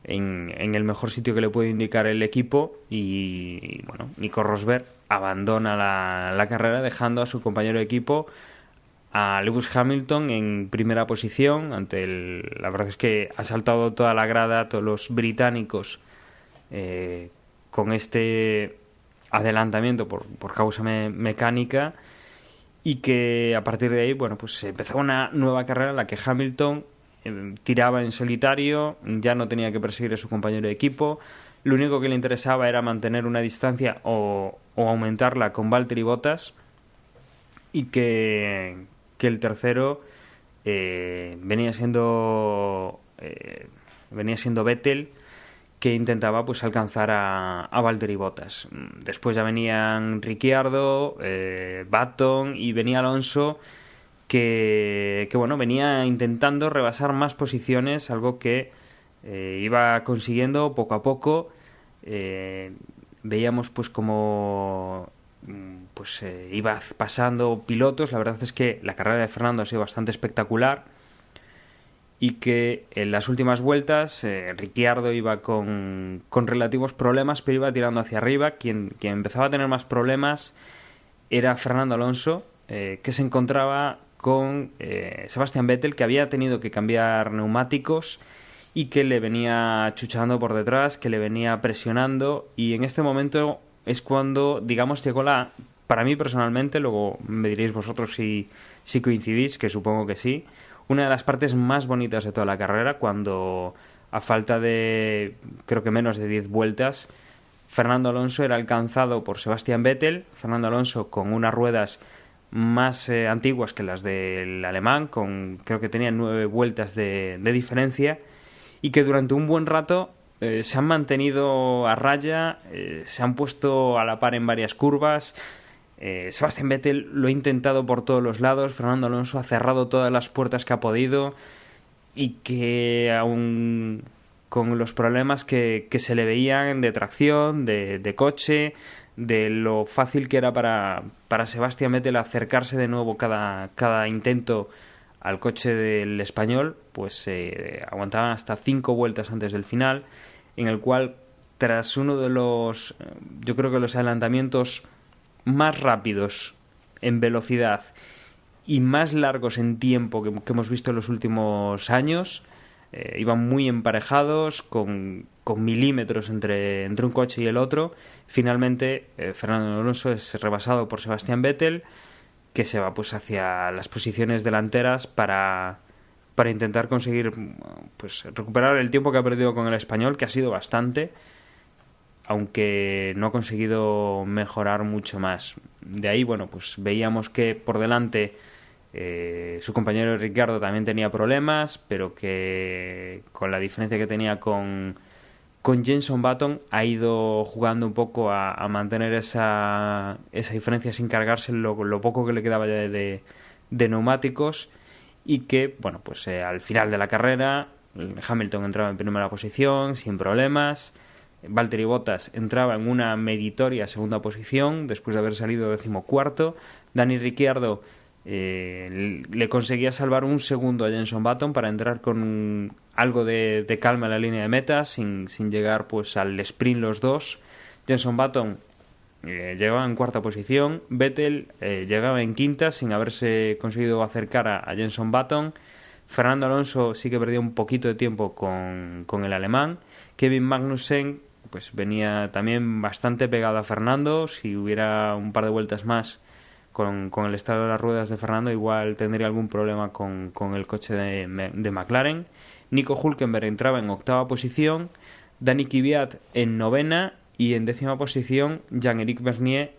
en el mejor sitio que le puede indicar el equipo, y bueno, Nico Rosberg abandona la carrera, dejando a su compañero de equipo, a Lewis Hamilton, en primera posición. La verdad es que ha saltado toda la grada, todos los británicos, con este adelantamiento por causa mecánica, y que a partir de ahí, bueno, pues empezaba una nueva carrera en la que Hamilton tiraba en solitario, ya no tenía que perseguir a su compañero de equipo. Lo único que le interesaba era mantener una distancia o aumentarla con Valtteri Bottas, y que el tercero venía siendo Vettel, que intentaba pues alcanzar a Valtteri Bottas. Después ya venían Ricciardo, Button, y venía Alonso, que bueno, venía intentando rebasar más posiciones, algo que iba consiguiendo poco a poco. Veíamos pues como iba pasando pilotos. La verdad es que la carrera de Fernando ha sido bastante espectacular, y que en las últimas vueltas Ricciardo iba con relativos problemas, pero iba tirando hacia arriba. Quien empezaba a tener más problemas era Fernando Alonso, que se encontraba con Sebastian Vettel, que había tenido que cambiar neumáticos y que le venía chuchando por detrás, que le venía presionando, y en este momento es cuando, digamos, llegó para mí personalmente, luego me diréis vosotros si coincidís, que supongo que sí, una de las partes más bonitas de toda la carrera, cuando a falta de, creo que menos de 10 vueltas, Fernando Alonso era alcanzado por Sebastian Vettel. Fernando Alonso con unas ruedas más antiguas que las del alemán, creo que tenía 9 vueltas de diferencia, y que durante un buen rato se han mantenido a raya, se han puesto a la par en varias curvas. Sebastian Vettel lo ha intentado por todos los lados, Fernando Alonso ha cerrado todas las puertas que ha podido, y que aún con los problemas que se le veían de tracción, de coche, de lo fácil que era para Sebastian Vettel acercarse de nuevo cada intento al coche del español, pues aguantaban hasta 5 vueltas antes del final, en el cual, tras uno de los, yo creo que los adelantamientos más rápidos en velocidad y más largos en tiempo que hemos visto en los últimos años, iban muy emparejados, con milímetros entre un coche y el otro. Finalmente, Fernando Alonso es rebasado por Sebastian Vettel, que se va pues hacia las posiciones delanteras para intentar conseguir pues recuperar el tiempo que ha perdido con el español, que ha sido bastante, aunque no ha conseguido mejorar mucho más. De ahí, bueno, pues veíamos que por delante su compañero Ricciardo también tenía problemas, pero que con la diferencia que tenía con Jenson Button ha ido jugando un poco a mantener esa diferencia sin cargarse lo poco que le quedaba ya de neumáticos, y que, bueno, pues al final de la carrera Hamilton entraba en primera posición sin problemas. Valtteri Bottas entraba en una meritoria segunda posición después de haber salido 14º. Dani Ricciardo le conseguía salvar un segundo a Jenson Button para entrar con algo de calma en la línea de meta, sin llegar pues al sprint los dos. Jenson Button llegaba en cuarta posición, Vettel llegaba en quinta sin haberse conseguido acercar a Jenson Button. Fernando Alonso sí que perdió un poquito de tiempo con el alemán. Kevin Magnussen pues venía también bastante pegado a Fernando. Si hubiera un par de vueltas más con el estado de las ruedas de Fernando, igual tendría algún problema con el coche de McLaren. Nico Hülkenberg entraba en octava posición, Dani Kvyat en novena, y en décima posición Jean-Éric Vergne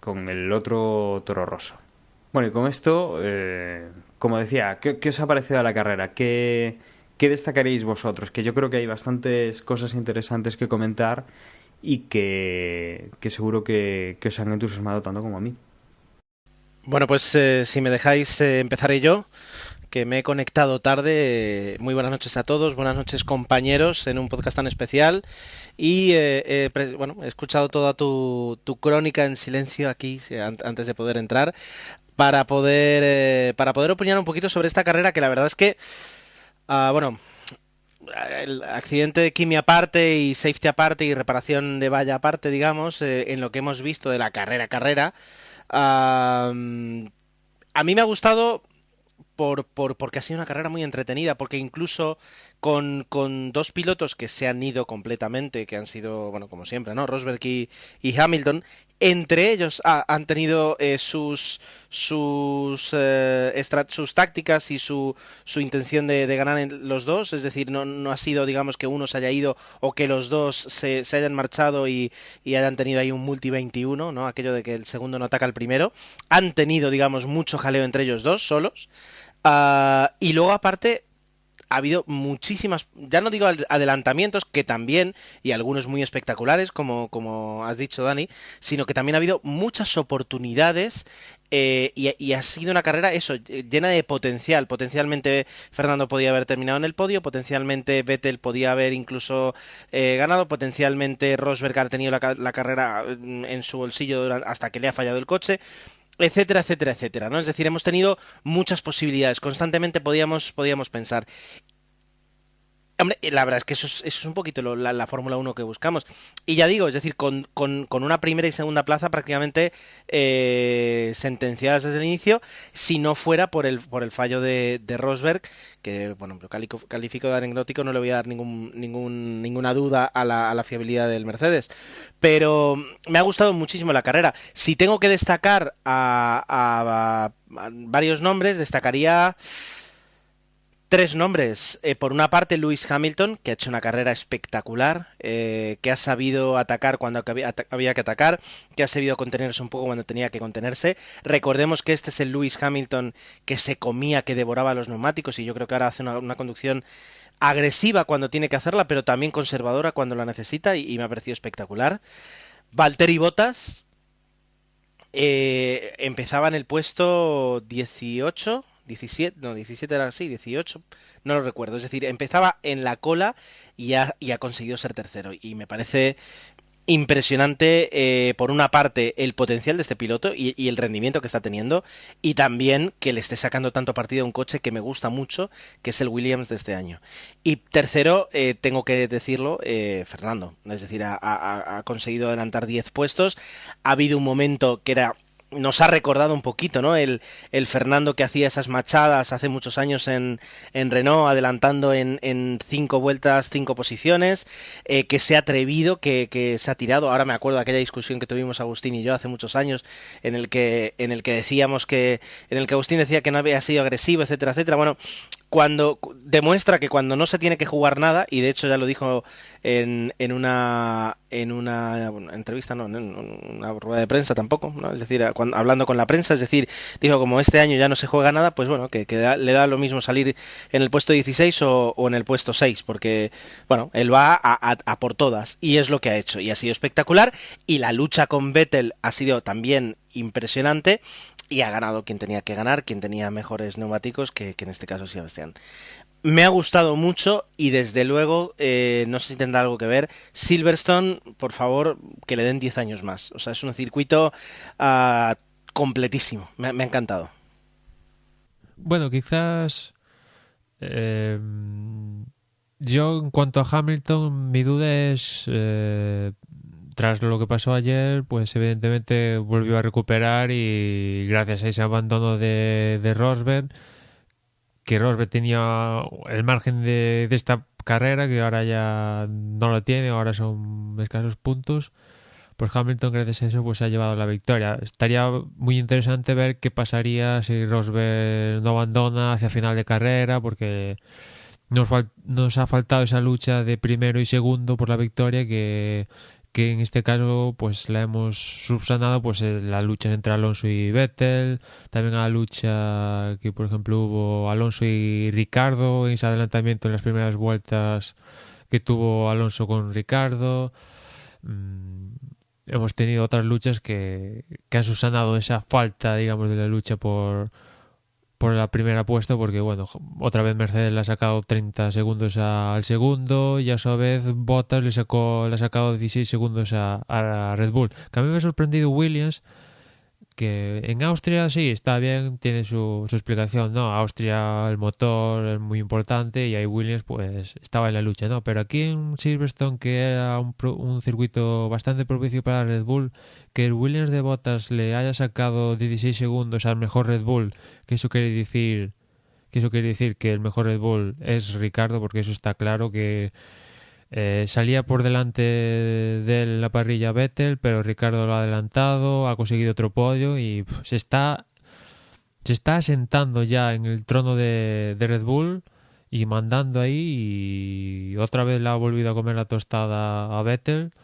con el otro Toro Rosso. Bueno, y con esto, como decía, ¿qué os ha parecido la carrera? ¿Qué destacaréis vosotros? Que yo creo que hay bastantes cosas interesantes que comentar y que seguro que os han entusiasmado tanto como a mí. Bueno, pues si me dejáis, empezaré yo, que me he conectado tarde. Muy buenas noches a todos, buenas noches compañeros, en un podcast tan especial. Y he escuchado toda tu crónica en silencio aquí, antes de poder entrar, para poder opinar un poquito sobre esta carrera, que la verdad es que, el accidente de Kimi aparte y safety aparte y reparación de valla aparte, digamos, en lo que hemos visto de la carrera, a mí me ha gustado porque ha sido una carrera muy entretenida, porque incluso con dos pilotos que se han ido completamente, que han sido, bueno, como siempre, ¿no? Rosberg y Hamilton, entre ellos han tenido sus tácticas y su intención de ganar en los dos. Es decir, no ha sido, digamos, que uno se haya ido o que los dos se hayan marchado y hayan tenido ahí un multi-21, ¿no? Aquello de que el segundo no ataca al primero. Han tenido, digamos, mucho jaleo entre ellos dos solos. Y luego, aparte, ha habido muchísimas, ya no digo adelantamientos, que también, y algunos muy espectaculares, como has dicho, Dani, sino que también ha habido muchas oportunidades, y ha sido una carrera, eso, llena de potencial. Potencialmente Fernando podía haber terminado en el podio, potencialmente Vettel podía haber incluso ganado, potencialmente Rosberg ha tenido la carrera en su bolsillo hasta que le ha fallado el coche, etcétera, etcétera, etcétera, ¿no? Es decir, hemos tenido muchas posibilidades, constantemente podíamos pensar. Hombre, la verdad es que eso es un poquito la Fórmula 1 que buscamos. Y ya digo, es decir, con una primera y segunda plaza prácticamente sentenciadas desde el inicio, si no fuera por el fallo de Rosberg, que, bueno, lo califico de anecdótico, no le voy a dar ninguna duda a la fiabilidad del Mercedes. Pero me ha gustado muchísimo la carrera. Si tengo que destacar a varios nombres, destacaría 3 nombres. Por una parte, Lewis Hamilton, que ha hecho una carrera espectacular, que ha sabido atacar cuando había que atacar, que ha sabido contenerse un poco cuando tenía que contenerse. Recordemos que este es el Lewis Hamilton que se comía, que devoraba los neumáticos, y yo creo que ahora hace una conducción agresiva cuando tiene que hacerla, pero también conservadora cuando la necesita y me ha parecido espectacular. Valtteri Bottas empezaba en el puesto 18, 17, no, 17 era así, 18, no lo recuerdo. Es decir, empezaba en la cola y ha conseguido ser tercero. Y me parece impresionante, por una parte, el potencial de este piloto y el rendimiento que está teniendo, y también que le esté sacando tanto partido a un coche que me gusta mucho, que es el Williams de este año. Y tercero, tengo que decirlo, Fernando. Es decir, ha conseguido adelantar 10 puestos. Ha habido un momento que era... Nos ha recordado un poquito, ¿no? El Fernando que hacía esas machadas hace muchos años en Renault, adelantando en 5 vueltas, 5 posiciones, que se ha atrevido, que se ha tirado. Ahora me acuerdo de aquella discusión que tuvimos Agustín y yo hace muchos años, en el que decíamos que, en el que Agustín decía que no había sido agresivo, etcétera, etcétera. Bueno, cuando demuestra que cuando no se tiene que jugar nada, y de hecho ya lo dijo en una bueno, entrevista, no, en una rueda de prensa tampoco, ¿no? Es decir, hablando con la prensa, es decir, dijo como este año ya no se juega nada, pues bueno, que le da lo mismo salir en el puesto 16 o en el puesto 6, porque bueno, él va a por todas, y es lo que ha hecho, y ha sido espectacular, y la lucha con Vettel ha sido también impresionante, y ha ganado quien tenía que ganar, quien tenía mejores neumáticos, que en este caso Sebastián. Me ha gustado mucho y desde luego, no sé si tendrá algo que ver, Silverstone, por favor, que le den 10 años más. O sea, es un circuito completísimo, me ha encantado. Bueno, quizás yo en cuanto a Hamilton, mi duda es, tras lo que pasó ayer, pues evidentemente volvió a recuperar y gracias a ese abandono de Rosberg, que Rosberg tenía el margen de esta carrera, que ahora ya no lo tiene, ahora son escasos puntos, pues Hamilton gracias a eso pues ha llevado la victoria. Estaría muy interesante ver qué pasaría si Rosberg no abandona hacia final de carrera, porque nos ha faltado esa lucha de primero y segundo por la victoria que en este caso pues la hemos subsanado, pues la lucha entre Alonso y Vettel, también la lucha que por ejemplo hubo Alonso y Ricardo en ese adelantamiento en las primeras vueltas que tuvo Alonso con Ricardo. Hemos tenido otras luchas que han subsanado esa falta, digamos, de la lucha por la primera puesto, porque bueno, otra vez Mercedes le ha sacado 30 segundos al segundo y a su vez Bottas le ha sacado 16 segundos a Red Bull. Que a mí me ha sorprendido Williams, que en Austria sí, está bien, tiene su explicación, ¿no? Austria, el motor es muy importante y ahí Williams pues estaba en la lucha, ¿no? Pero aquí en Silverstone, que era un circuito bastante propicio para Red Bull, que el Williams de Bottas le haya sacado 16 segundos al mejor Red Bull, que eso quiere decir que el mejor Red Bull es Ricardo, porque eso está claro que salía por delante de la parrilla Vettel, pero Ricardo lo ha adelantado, ha conseguido otro podio y se está asentando ya en el trono de Red Bull y mandando ahí, y otra vez le ha volvido a comer la tostada a Vettel,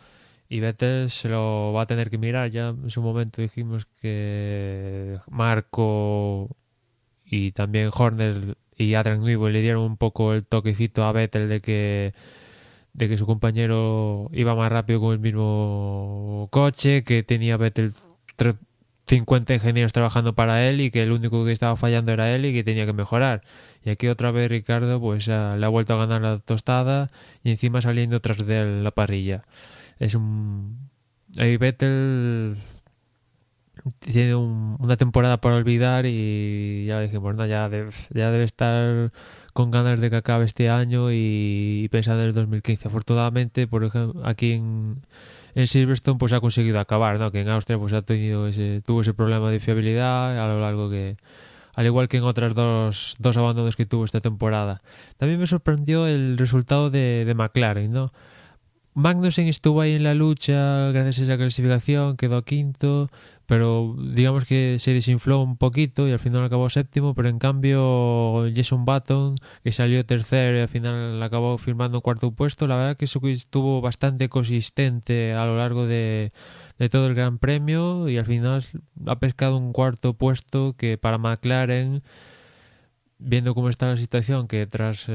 y Vettel se lo va a tener que mirar. Ya en su momento dijimos que Marco y también Horner y Adrian Newey le dieron un poco el toquecito a Vettel de que su compañero iba más rápido con el mismo coche, que tenía Vettel 50 ingenieros trabajando para él y que el único que estaba fallando era él y que tenía que mejorar. Y aquí otra vez Ricardo pues le ha vuelto a ganar la tostada y encima saliendo tras de la parrilla. Ahí Vettel tiene una temporada para olvidar y ya dijimos, no, ya debe estar con ganas de que acabe este año y pensando en el 2015. Afortunadamente, por ejemplo, aquí en Silverstone pues ha conseguido acabar, ¿no? Que en Austria pues tuvo ese problema de fiabilidad a lo largo que, al igual que en otras dos abandonos que tuvo esta temporada. También me sorprendió el resultado de McLaren, ¿no? Magnussen estuvo ahí en la lucha gracias a esa clasificación, quedó quinto, pero digamos que se desinfló un poquito y al final acabó séptimo, pero en cambio Jason Button, que salió tercero y al final acabó firmando cuarto puesto, la verdad que eso estuvo bastante consistente a lo largo de todo el Gran Premio y al final ha pescado un cuarto puesto que para McLaren, viendo cómo está la situación, que tras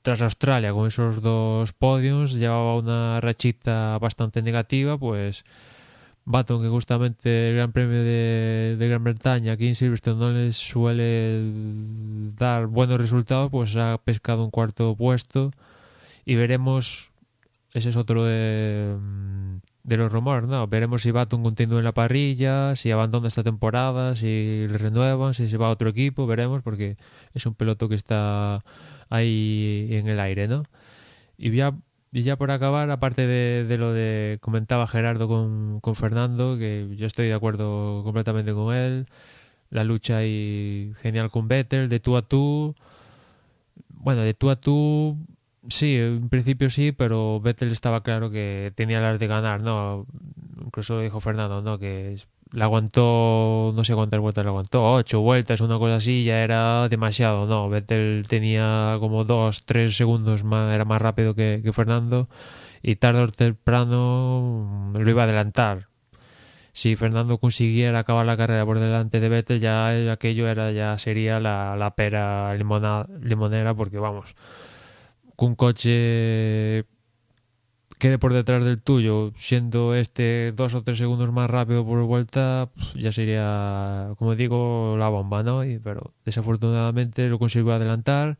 tras Australia con esos 2 podios llevaba una rachita bastante negativa, pues Button, que justamente el Gran Premio de Gran Bretaña aquí en Silverstone no les suele dar buenos resultados, pues ha pescado un 4º puesto y veremos, ese es otro de los rumores, ¿no? Veremos si Button continúa en la parrilla, si abandona esta temporada, si le renuevan, si se va a otro equipo, veremos, porque es un piloto que está ahí en el aire, ¿no? Y ya por acabar, aparte de lo de comentaba Gerardo con Fernando, que yo estoy de acuerdo completamente con él, la lucha ahí genial con Vettel, de tú a tú. Bueno, de tú a tú, sí, en principio sí, pero Vettel estaba claro que tenía las de ganar, ¿no? Incluso lo dijo Fernando, ¿no? Que le aguantó, no sé cuántas vueltas le aguantó, 8 vueltas, una cosa así, ya era demasiado, ¿no? Vettel tenía como 2-3 segundos más, era más rápido que Fernando, y tarde o temprano lo iba a adelantar. Si Fernando consiguiera acabar la carrera por delante de Vettel, ya aquello ya sería la pera limonera, porque vamos, que un coche quede por detrás del tuyo, siendo 2 o 3 segundos más rápido por vuelta, ya sería, como digo, la bomba, ¿no? Pero desafortunadamente lo consiguió adelantar.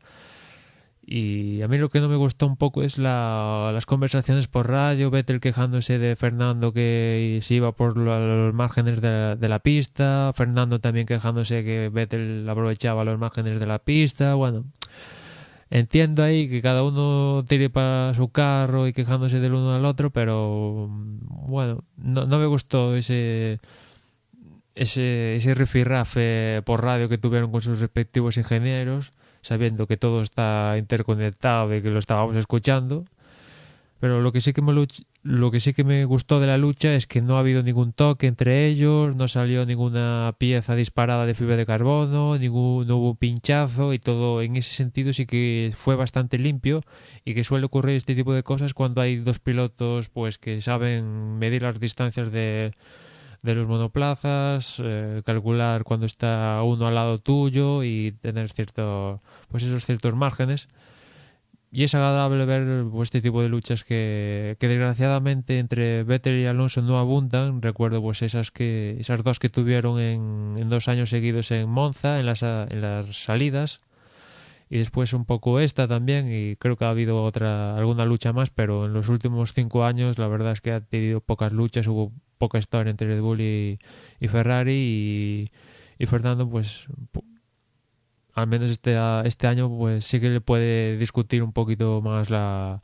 Y a mí lo que no me gustó un poco es las conversaciones por radio, Vettel quejándose de Fernando que se iba por los márgenes de la pista, Fernando también quejándose que Vettel aprovechaba los márgenes de la pista. Bueno, entiendo ahí que cada uno tire para su carro y quejándose del uno al otro, pero bueno, no me gustó ese rifirrafe por radio que tuvieron con sus respectivos ingenieros, sabiendo que todo está interconectado y que lo estábamos escuchando. Pero lo que sí que me gustó de la lucha es que no ha habido ningún toque entre ellos, no salió ninguna pieza disparada de fibra de carbono, no hubo pinchazo, y todo en ese sentido sí que fue bastante limpio, y que suele ocurrir este tipo de cosas cuando hay 2 pilotos pues que saben medir las distancias de los monoplazas, calcular cuando está uno al lado tuyo y tener esos ciertos márgenes. Y es agradable ver pues, este tipo de luchas que desgraciadamente entre Vettel y Alonso no abundan. Recuerdo pues esas 2 que tuvieron en 2 años seguidos en Monza, en las salidas, y después un poco esta también, y creo que ha habido alguna lucha más, pero en los últimos 5 años la verdad es que ha tenido pocas luchas, hubo poca historia entre Red Bull y Ferrari, y Fernando pues al menos este año pues sí que le puede discutir un poquito más la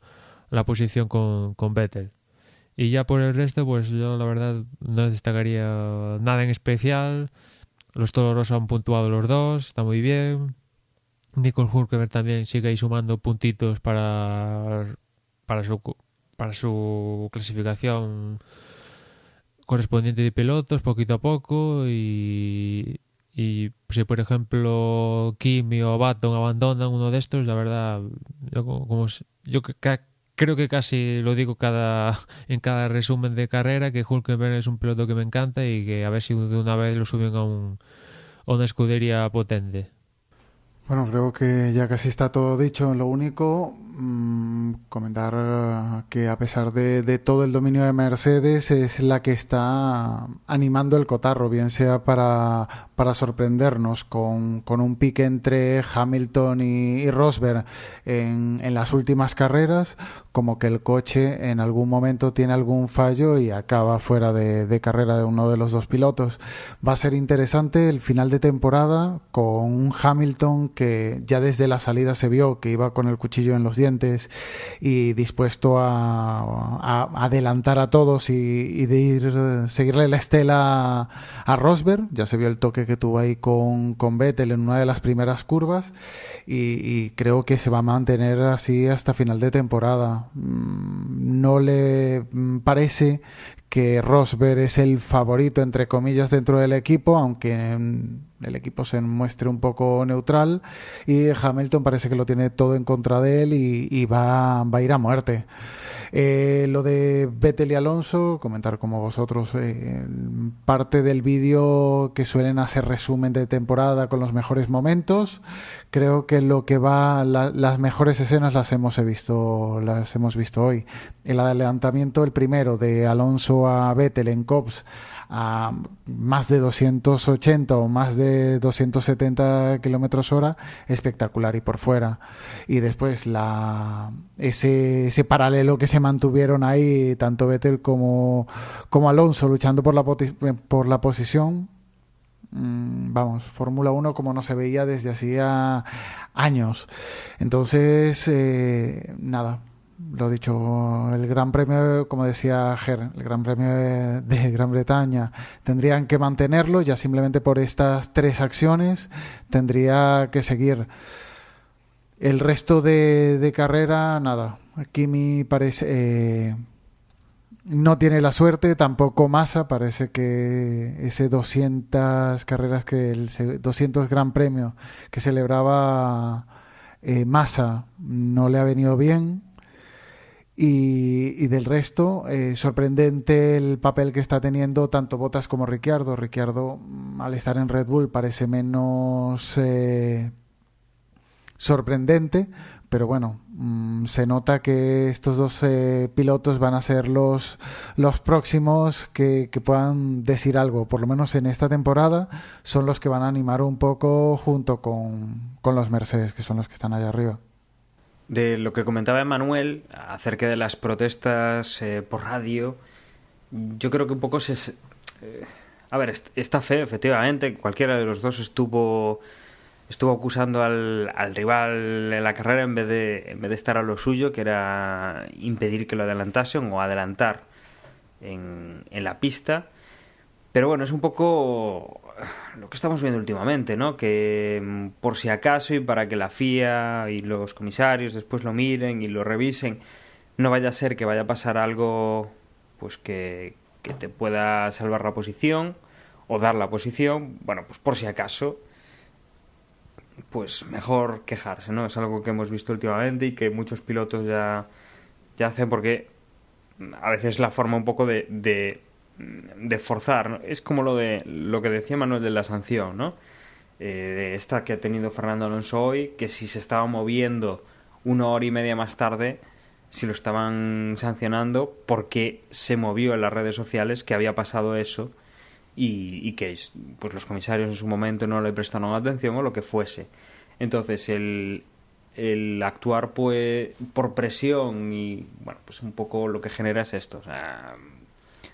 posición con Vettel. Y ya por el resto pues yo la verdad no destacaría nada en especial. Los Toro Rosso han puntuado los 2, está muy bien. Nico Hülkenberg también sigue ahí sumando puntitos para su clasificación correspondiente de pilotos poquito a poco, y si por ejemplo Kimi o Button abandonan uno de estos, la verdad yo creo que casi lo digo en cada resumen de carrera, que Hülkenberg es un piloto que me encanta y que a ver si de una vez lo suben a una escudería potente. Bueno, creo que ya casi está todo dicho. Lo único, comentar que a pesar de todo el dominio de Mercedes, es la que está animando el cotarro, bien sea para sorprendernos con un pique entre Hamilton y Rosberg en las últimas carreras, como que el coche en algún momento tiene algún fallo y acaba fuera de carrera de uno de los 2 pilotos. Va a ser interesante el final de temporada con un Hamilton que ya desde la salida se vio que iba con el cuchillo en los dientes y dispuesto a adelantar a todos y seguirle la estela a Rosberg. Ya se vio el toque que tuvo ahí con Vettel en una de las primeras curvas, y creo que se va a mantener así hasta final de temporada. No le parece que Rosberg es el favorito entre comillas dentro del equipo, aunque el equipo se muestre un poco neutral, y Hamilton parece que lo tiene todo en contra de él y va a ir a muerte. Lo de Vettel y Alonso, comentar como vosotros parte del vídeo que suelen hacer resumen de temporada con los mejores momentos. Creo que lo que va, las mejores escenas las hemos visto hoy. El adelantamiento, el primero de Alonso a Vettel en Copse a más de 280 o más de 270 kilómetros hora, espectacular y por fuera. Y después ese paralelo que se mantuvieron ahí, tanto Vettel como Alonso luchando por la posición. Vamos, Fórmula 1 como no se veía desde hacía años. Entonces, nada. Lo dicho, el Gran Premio, como decía Ger, el Gran Premio de Gran Bretaña, tendrían que mantenerlo, ya simplemente por estas 3 acciones tendría que seguir. El resto de carrera, nada. Kimi parece no tiene la suerte, tampoco Massa, parece que ese 200 carreras, el 200 Gran Premio que celebraba Massa no le ha venido bien. Y del resto, sorprendente el papel que está teniendo tanto Bottas como Ricciardo. Ricciardo, al estar en Red Bull, parece menos sorprendente, pero bueno, se nota que estos dos pilotos van a ser los próximos que puedan decir algo. Por lo menos en esta temporada son los que van a animar un poco junto con los Mercedes, que son los que están allá arriba. De lo que comentaba Emmanuel acerca de las protestas por radio, yo creo que un poco a ver, está feo, efectivamente. Cualquiera de los dos estuvo acusando al rival en la carrera en vez de estar a lo suyo, que era impedir que lo adelantasen o adelantar en la pista. Pero bueno, es un poco lo que estamos viendo últimamente, ¿no? Que por si acaso y para que la FIA y los comisarios después lo miren y lo revisen, no vaya a ser que vaya a pasar algo pues que te pueda salvar la posición o dar la posición. Bueno, pues por si acaso, pues mejor quejarse, ¿no? Es algo que hemos visto últimamente y que muchos pilotos ya hacen, porque a veces la forma un poco de forzar, ¿no? Es como lo que decía Manuel de la sanción, ¿no? De esta que ha tenido Fernando Alonso hoy, que si se estaba moviendo 1 hora y media más tarde, si lo estaban sancionando porque se movió en las redes sociales que había pasado eso y que pues los comisarios en su momento no le prestaron atención o lo que fuese. Entonces el actuar pues por presión y bueno, pues un poco lo que genera es esto, o sea,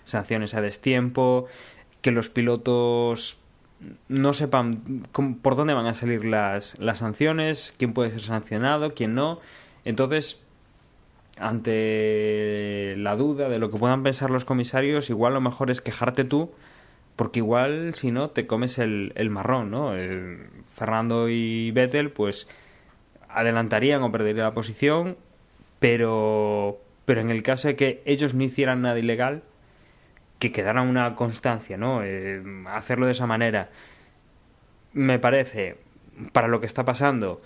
sanciones a destiempo, que los pilotos no sepan por dónde van a salir las sanciones, quién puede ser sancionado, quién no. Entonces, ante la duda de lo que puedan pensar los comisarios, igual lo mejor es quejarte tú, porque igual si no te comes el marrón, ¿no? Fernando y Vettel pues adelantarían o perderían la posición, pero en el caso de que ellos no hicieran nada ilegal, que quedara una constancia, ¿no? Hacerlo de esa manera me parece, para lo que está pasando,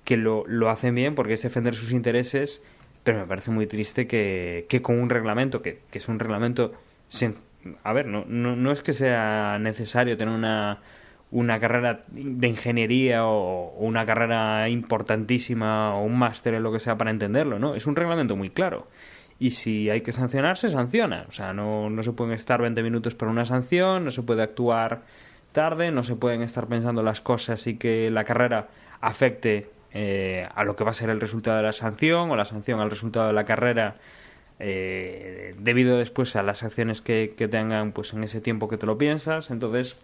que lo hacen bien porque es defender sus intereses, pero me parece muy triste que con un reglamento que es un reglamento a ver, no es que sea necesario tener una carrera de ingeniería o una carrera importantísima o un máster en lo que sea para entenderlo, ¿no? Es un reglamento muy claro. Y si hay que sancionar, se sanciona. O sea, no se pueden estar 20 minutos por una sanción, no se puede actuar tarde, no se pueden estar pensando las cosas y que la carrera afecte a lo que va a ser el resultado de la sanción o la sanción al resultado de la carrera, debido después a las acciones que tengan pues en ese tiempo que te lo piensas. Entonces,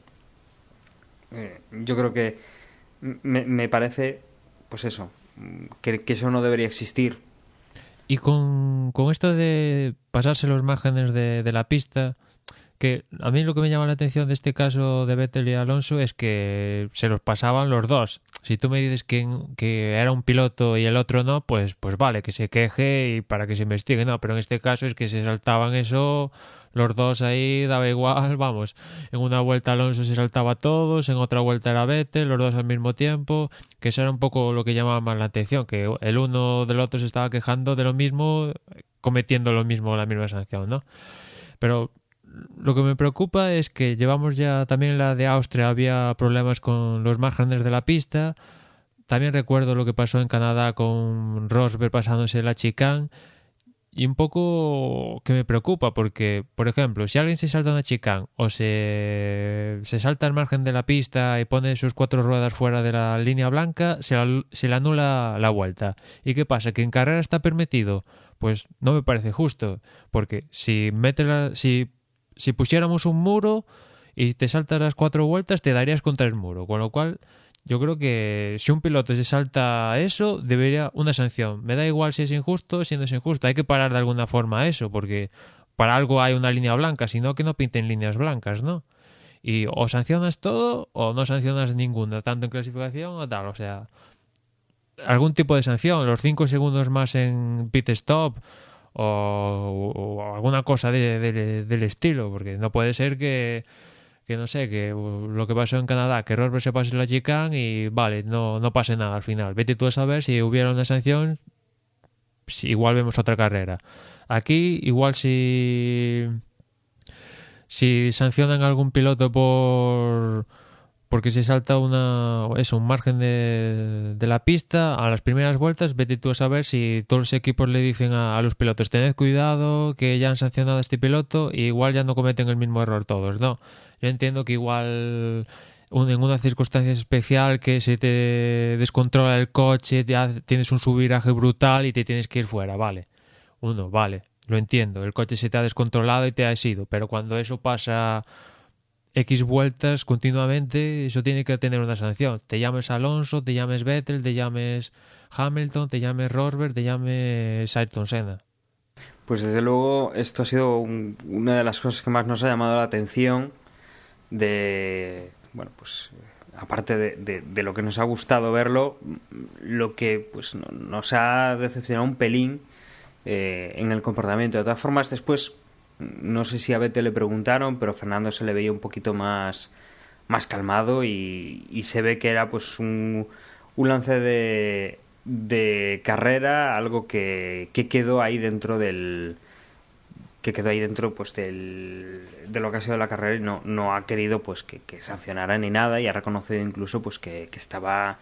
yo creo que me parece, pues eso, que eso no debería existir. Y con esto de pasarse los márgenes de la pista, que a mí lo que me llama la atención de este caso de Vettel y Alonso es que se los pasaban los dos. Si tú me dices que era un piloto y el otro no, pues vale, que se queje y para que se investigue, no, pero en este caso es que se saltaban eso los dos ahí, daba igual, vamos, en una vuelta Alonso se saltaba a todos, en otra vuelta era Vettel, los dos al mismo tiempo, que eso era un poco lo que llamaba más la atención, que el uno del otro se estaba quejando de lo mismo, cometiendo lo mismo, la misma sanción, ¿no? Pero lo que me preocupa es que llevamos ya, también en la de Austria había problemas con los márgenes de la pista. También recuerdo lo que pasó en Canadá con Rosberg pasándose la chicane. Y un poco que me preocupa porque, por ejemplo, si alguien se salta una chicane o se salta al margen de la pista y pone sus 4 ruedas fuera de la línea blanca, se le anula la vuelta. ¿Y qué pasa? ¿Que en carrera está permitido? Pues no me parece justo, porque si pusiéramos un muro y te saltas las 4 vueltas, te darías contra el muro, con lo cual yo creo que si un piloto se salta eso, debería una sanción. Me da igual si es injusto, si no es injusto. Hay que parar de alguna forma eso, porque para algo hay una línea blanca, sino que no pinten líneas blancas, ¿no? Y o sancionas todo o no sancionas ninguna, tanto en clasificación o tal. O sea, algún tipo de sanción, los 5 segundos más en pit stop o alguna cosa del estilo, porque no puede ser que no sé, que lo que pasó en Canadá, que Rosberg se pase la chicane y vale, no pase nada al final. Vete tú a saber si hubiera una sanción, si igual vemos otra carrera. Aquí igual si sancionan a algún piloto porque se salta un margen de la pista a las primeras vueltas, vete tú a saber si todos los equipos le dicen a los pilotos, tened cuidado que ya han sancionado a este piloto y igual ya no cometen el mismo error todos, ¿no? Yo entiendo que igual en una circunstancia especial que se te descontrola el coche, ya tienes un subviraje brutal y te tienes que ir fuera, vale. Vale, lo entiendo, el coche se te ha descontrolado y te has ido, pero cuando eso pasa X vueltas continuamente, eso tiene que tener una sanción. Te llames Alonso, te llames Vettel, te llames Hamilton, te llames Rosberg, te llames Ayrton Senna. Pues desde luego esto ha sido una de las cosas que más nos ha llamado la atención bueno, pues aparte de lo que nos ha gustado verlo, lo que pues nos ha decepcionado un pelín en el comportamiento. De todas formas, después no sé si a Vettel le preguntaron, pero Fernando se le veía un poquito más calmado y se ve que era pues un lance de carrera, algo que quedó ahí dentro pues de lo que ha sido la carrera y no ha querido pues que sancionara ni nada, y ha reconocido incluso pues que estaba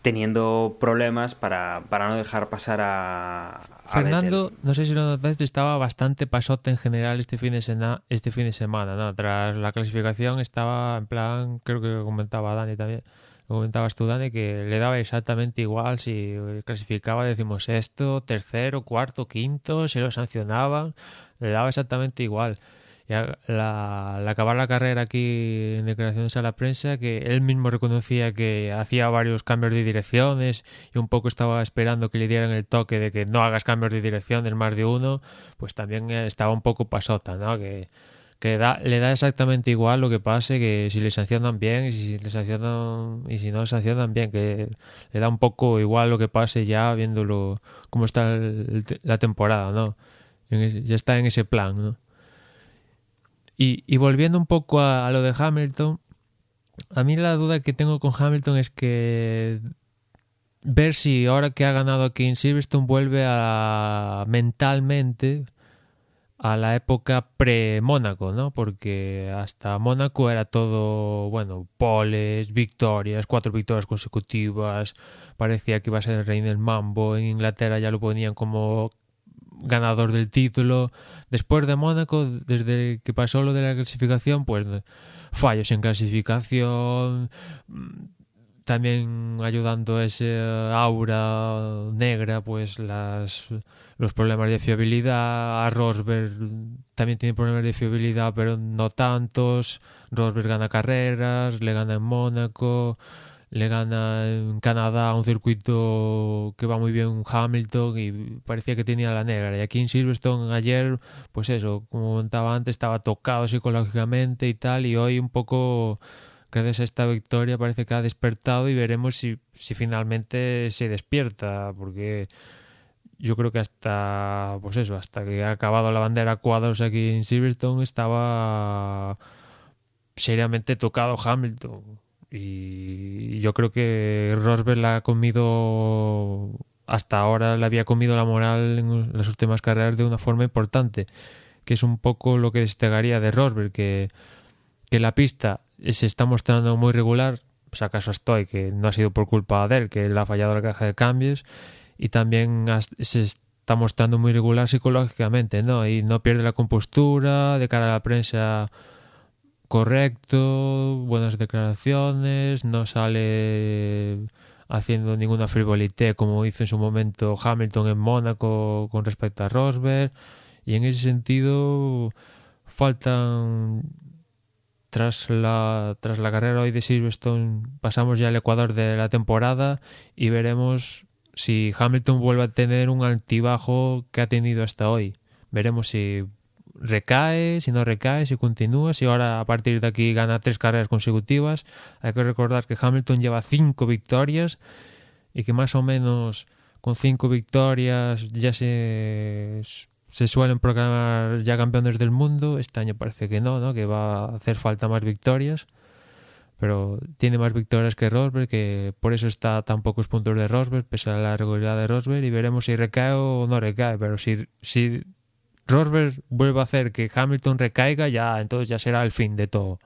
teniendo problemas para no dejar pasar a Fernando, Vettel. no sé si lo notaste, estaba bastante pasote en general este fin de semana, ¿no? Tras la clasificación estaba en plan, creo que lo comentaba Dani también, lo comentabas tú, Dani, que le daba exactamente igual si clasificaba decimosexto, tercero, cuarto, quinto, si lo sancionaban, le daba exactamente igual. Y al acabar la carrera aquí en declaraciones a la prensa, que él mismo reconocía que hacía varios cambios de direcciones y un poco estaba esperando que le dieran el toque de que no hagas cambios de direcciones más de uno, pues también estaba un poco pasota, ¿no? Que le da exactamente igual lo que pase, que si le sancionan bien y si no le sancionan bien, que le da un poco igual lo que pase ya viéndolo cómo está la temporada, ¿no? Ya está en ese plan, ¿no? Y volviendo un poco a lo de Hamilton, a mí la duda que tengo con Hamilton es que ver si ahora que ha ganado aquí en Silverstone vuelve mentalmente a la época pre-Mónaco, ¿no? Porque hasta Mónaco era todo, bueno, poles, victorias, 4 victorias consecutivas, parecía que iba a ser el rey del mambo, en Inglaterra ya lo ponían como ganador del título. Después de Mónaco, desde que pasó lo de la clasificación, pues fallos en clasificación, también ayudando a ese aura negra, pues los problemas de fiabilidad. A Rosberg también tiene problemas de fiabilidad, pero no tantos. Rosberg gana carreras, le gana en Mónaco, le gana en Canadá un circuito que va muy bien Hamilton y parecía que tenía la negra. Y aquí en Silverstone ayer, pues eso, como comentaba antes, estaba tocado psicológicamente y tal, y hoy un poco, gracias a esta victoria, parece que ha despertado y veremos si finalmente se despierta, porque yo creo que hasta que ha acabado la bandera a cuadros aquí en Silverstone estaba seriamente tocado Hamilton. Y yo creo que Rosberg la ha comido hasta ahora le había comido la moral en las últimas carreras de una forma importante, que es un poco lo que destacaría de Rosberg, que la pista se está mostrando muy regular, pues acaso estoy, que no ha sido por culpa de él, que él ha fallado la caja de cambios, y también se está mostrando muy regular psicológicamente, ¿no? Y no pierde la compostura de cara a la prensa, correcto, buenas declaraciones, no sale haciendo ninguna frivolité como hizo en su momento Hamilton en Mónaco con respecto a Rosberg, y en ese sentido faltan, tras la carrera hoy de Silverstone, pasamos ya al Ecuador de la temporada y veremos si Hamilton vuelve a tener un altibajo que ha tenido hasta hoy. Veremos si recae, si no recae, si continúa, si ahora a partir de aquí gana 3 carreras consecutivas. Hay que recordar que Hamilton lleva 5 victorias y que más o menos con 5 victorias ya se suelen proclamar ya campeones del mundo. Este año parece que no, que va a hacer falta más victorias, pero tiene más victorias que Rosberg, que por eso está a tan pocos puntos de Rosberg, pese a la regularidad de Rosberg, y veremos si recae o no recae. Pero si Rosberg vuelve a hacer que Hamilton recaiga, ya entonces ya será el fin de todo.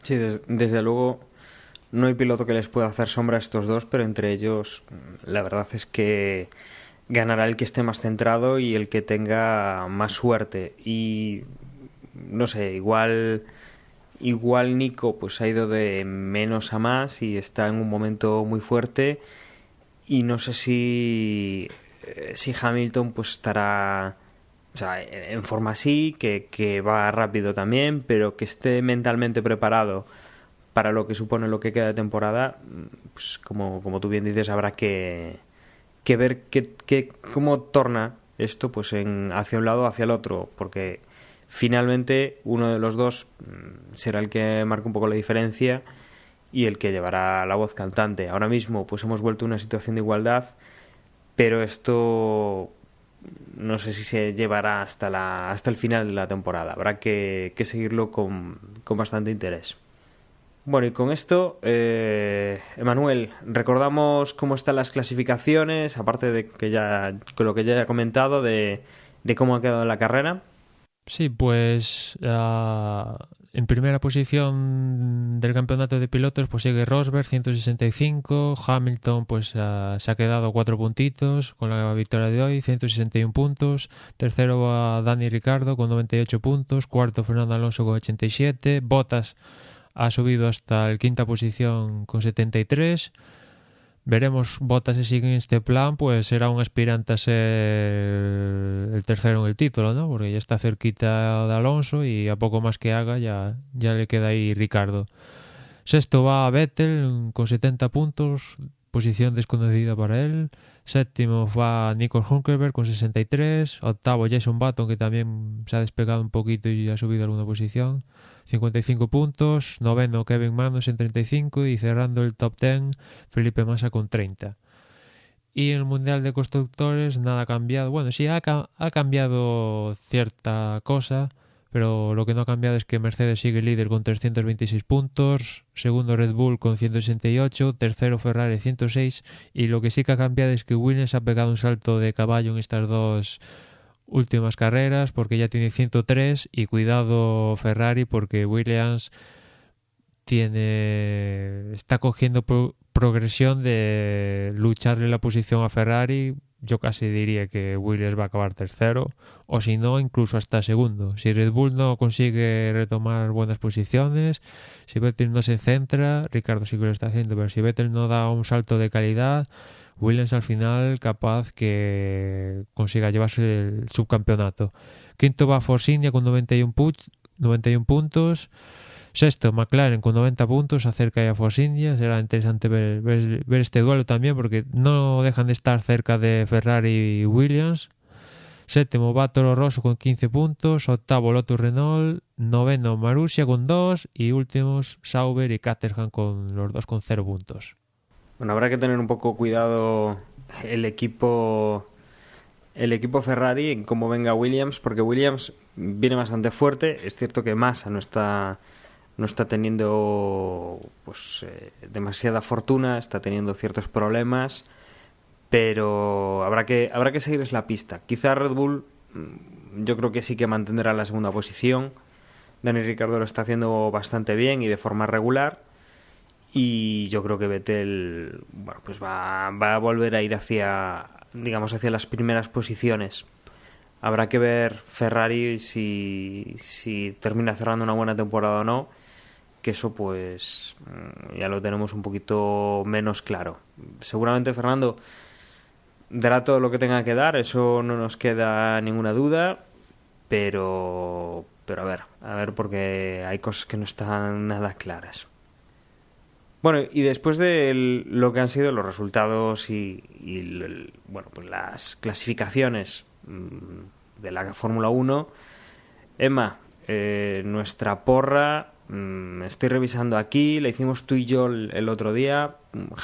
Sí, desde luego no hay piloto que les pueda hacer sombra a estos dos, pero entre ellos la verdad es que ganará el que esté más centrado y el que tenga más suerte. Y no sé, igual Nico pues ha ido de menos a más y está en un momento muy fuerte, y no sé si Hamilton pues estará, o sea, en forma sí, que va rápido también, pero que esté mentalmente preparado para lo que supone lo que queda de temporada. Pues como tú bien dices, habrá que ver cómo torna esto pues hacia un lado o hacia el otro, porque finalmente uno de los dos será el que marca un poco la diferencia y el que llevará la voz cantante. Ahora mismo pues hemos vuelto a una situación de igualdad, pero esto no sé si se llevará hasta el final de la temporada. Habrá que seguirlo con bastante interés. Bueno, y con esto, Emanuel, recordamos cómo están las clasificaciones, aparte de que ya con lo que ya he comentado de cómo ha quedado la carrera. Sí, pues en primera posición del campeonato de pilotos pues sigue Rosberg, 165. Hamilton pues se ha quedado 4 puntitos con la victoria de hoy, 161 puntos. Tercero va Dani Ricciardo con 98 puntos. Cuarto Fernando Alonso con 87. Bottas ha subido hasta la quinta posición con 73. Veremos, Bottas si sigue en este plan, pues será un aspirante a ser el tercero en el título, ¿no? Porque ya está cerquita de Alonso y a poco más que haga ya le queda ahí Ricardo. Sexto va Vettel con 70 puntos, posición desconocida para él. Séptimo va Nico Hülkenberg con 63. Octavo Jason Button, que también se ha despegado un poquito y ha subido alguna posición, 55 puntos. Noveno Kevin Magnussen 35 y cerrando el top 10 Felipe Massa con 30. Y en el Mundial de Constructores nada ha cambiado. Bueno, sí ha cambiado cierta cosa, pero lo que no ha cambiado es que Mercedes sigue líder con 326 puntos, segundo Red Bull con 168, tercero Ferrari 106, y lo que sí que ha cambiado es que Williams ha pegado un salto de caballo en estas dos últimas carreras, porque ya tiene 103, y cuidado Ferrari porque Williams está cogiendo progresión de lucharle la posición a Ferrari. Yo casi diría que Williams va a acabar tercero, o si no, incluso hasta segundo. Si Red Bull no consigue retomar buenas posiciones, si Vettel no se centra, Ricardo sí que lo está haciendo, pero si Vettel no da un salto de calidad, Williams al final capaz que consiga llevarse el subcampeonato. Quinto va Force India con 91 puntos. Sexto, McLaren con 90 puntos, acerca ya a Force India. Será interesante ver este duelo también, porque no dejan de estar cerca de Ferrari y Williams. Séptimo va Toro Rosso con 15 puntos. Octavo Lotus Renault. Noveno Marussia con 2. Y últimos Sauber y Caterham con los dos con 0 puntos. Bueno, habrá que tener un poco cuidado el equipo Ferrari en cómo venga Williams, porque Williams viene bastante fuerte. Es cierto que Massa no está teniendo pues demasiada fortuna, está teniendo ciertos problemas, pero habrá que seguirles la pista. Quizá Red Bull, yo creo que sí que mantendrá la segunda posición. Dani Ricciardo lo está haciendo bastante bien y de forma regular, y yo creo que Vettel, bueno, pues va a volver a ir hacia las primeras posiciones. Habrá que ver Ferrari si termina cerrando una buena temporada o no, que eso pues ya lo tenemos un poquito menos claro. Seguramente Fernando dará todo lo que tenga que dar, eso no nos queda ninguna duda, pero a ver, porque hay cosas que no están nada claras. Bueno, y después de lo que han sido los resultados y bueno, pues las clasificaciones de la Fórmula 1, Emma, nuestra porra, estoy revisando aquí, la hicimos tú y yo el otro día.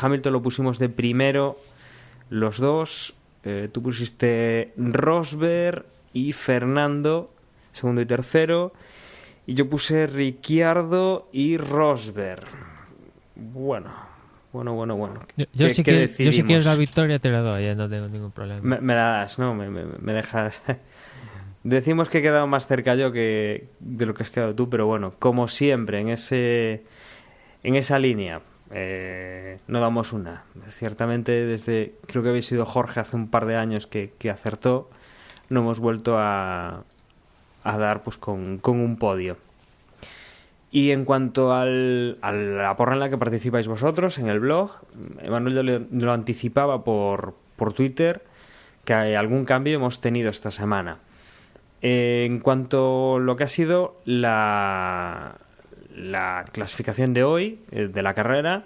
Hamilton lo pusimos de primero los dos, tú pusiste Rosberg y Fernando segundo y tercero, y yo puse Ricciardo y Rosberg. Bueno. Yo si ¿Qué quieres la victoria te la doy, no tengo ningún problema. Me la das, ¿no? Me dejas. Decimos que he quedado más cerca yo que de lo que has quedado tú, pero bueno, como siempre, en esa línea no damos una. Ciertamente, creo que había sido Jorge hace un par de años que acertó, no hemos vuelto a dar pues con un podio. Y en cuanto a la porra en la que participáis vosotros en el blog, Emanuel lo anticipaba por Twitter, que algún cambio hemos tenido esta semana. En cuanto a lo que ha sido la clasificación de hoy, de la carrera,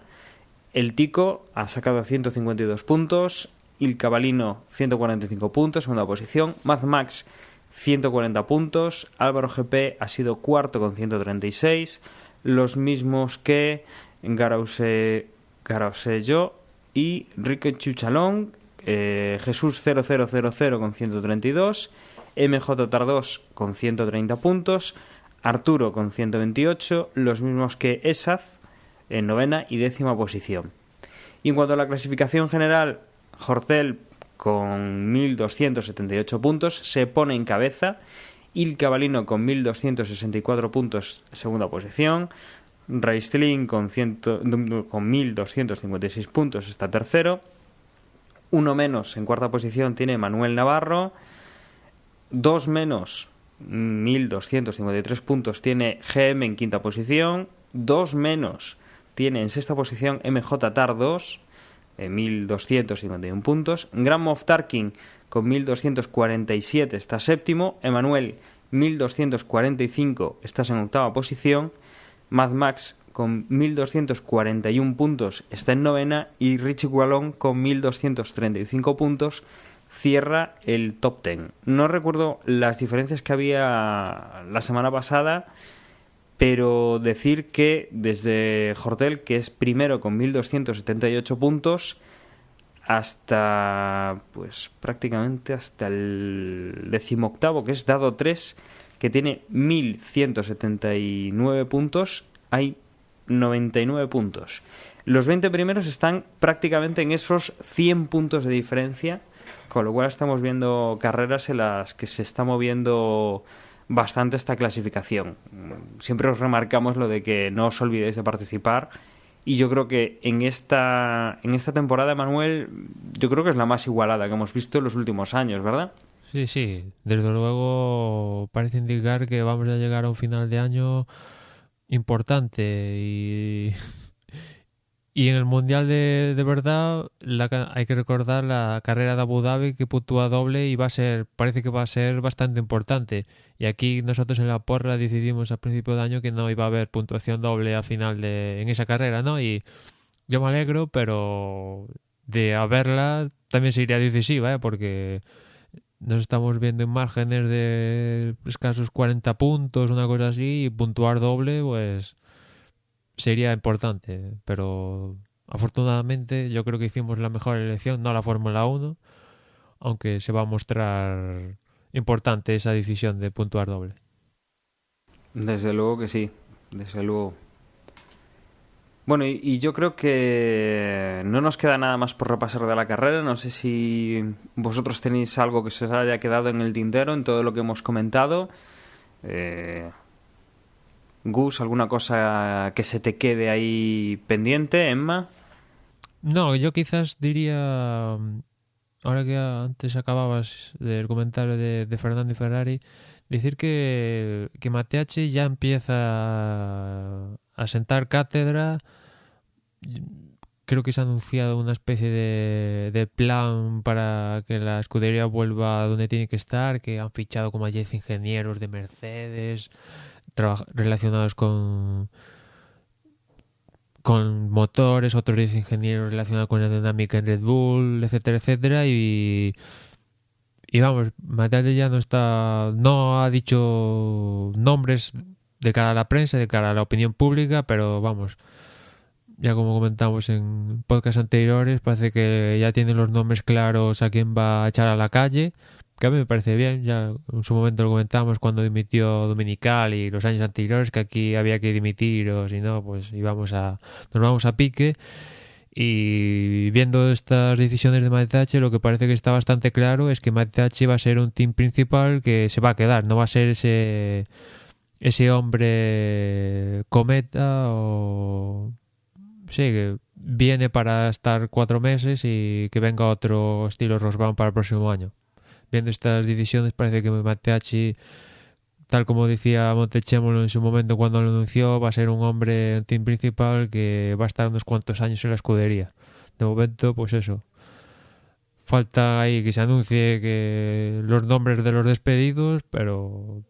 el Tico ha sacado 152 puntos, Il Cavallino 145 puntos, segunda posición, Mad Max 140 puntos, Álvaro GP ha sido cuarto con 136, los mismos que Garausello y Rique Chuchalón, Jesús 0000 con 132, MJ Tardós con 130 puntos, Arturo con 128, los mismos que Esaz en novena y décima posición. Y en cuanto a la clasificación general, Hortel con 1.278 puntos se pone en cabeza, Il Cavallino con 1.264 puntos segunda posición, Raistlin con 1.256 puntos está tercero, uno menos en cuarta posición tiene Manuel Navarro, dos menos 1.253 puntos tiene GM en quinta posición, dos menos tiene en sexta posición MJ Tardós 1.251 puntos, Grand Moff Tarkin con 1.247 está séptimo, Emanuel 1.245 estás en octava posición, Mad Max con 1.241 puntos está en novena, y Richie Gualón con 1.235 puntos cierra el top 10. No recuerdo las diferencias que había la semana pasada, pero decir que desde Hortel, que es primero con 1.278 puntos, hasta pues prácticamente hasta el 18º, que es Dado 3, que tiene 1.179 puntos, hay 99 puntos. Los 20 primeros están prácticamente en esos 100 puntos de diferencia, con lo cual estamos viendo carreras en las que se está moviendo bastante esta clasificación. Siempre os remarcamos lo de que no os olvidéis de participar, y yo creo que en esta temporada, Manuel, yo creo que es la más igualada que hemos visto en los últimos años, ¿verdad? Sí, desde luego parece indicar que vamos a llegar a un final de año importante, y en el Mundial de verdad hay que recordar la carrera de Abu Dhabi, que puntúa doble y parece que va a ser bastante importante. Y aquí nosotros en la porra decidimos a principio de año que no iba a haber puntuación doble a final en esa carrera, ¿no? Y yo me alegro, pero de haberla también sería decisiva, porque nos estamos viendo en márgenes de escasos 40 puntos, una cosa así, y puntuar doble, pues sería importante, pero afortunadamente yo creo que hicimos la mejor elección, no la Fórmula 1, aunque se va a mostrar importante esa decisión de puntuar doble. Desde luego que sí, desde luego. Bueno, y yo creo que no nos queda nada más por repasar de la carrera. No sé si vosotros tenéis algo que se os haya quedado en el tintero en todo lo que hemos comentado. Gus, ¿alguna cosa que se te quede ahí pendiente, Emma? No, yo quizás diría, ahora que antes acababas del comentario de Fernando y Ferrari, decir que Mateacci ya empieza a sentar cátedra. Creo que se ha anunciado una especie de plan para que la escudería vuelva a donde tiene que estar, que han fichado como a 10 ingenieros de Mercedes relacionados con motores, otros 10 ingenieros relacionados con la dinámica en Red Bull, etcétera, etcétera, y vamos, Mateacci ya no ha dicho nombres de cara a la prensa, de cara a la opinión pública, pero vamos, ya como comentamos en podcasts anteriores, parece que ya tienen los nombres claros a quién va a echar a la calle, que a mí me parece bien. Ya en su momento lo comentamos cuando dimitió Dominical y los años anteriores, que aquí había que dimitir o si no, pues nos vamos a pique. Y viendo estas decisiones de Mateacci, lo que parece que está bastante claro es que Mateacci va a ser un team principal que se va a quedar, no va a ser ese hombre cometa o... Sí, que viene para estar 4 meses y que venga otro estilo Rosberg para el próximo año. Viendo estas decisiones parece que Mateacci, tal como decía Montechémolo en su momento cuando lo anunció, va a ser un hombre, un team principal que va a estar unos cuantos años en la escudería. De momento, pues eso. Falta ahí que se anuncie que los nombres de los despedidos, pero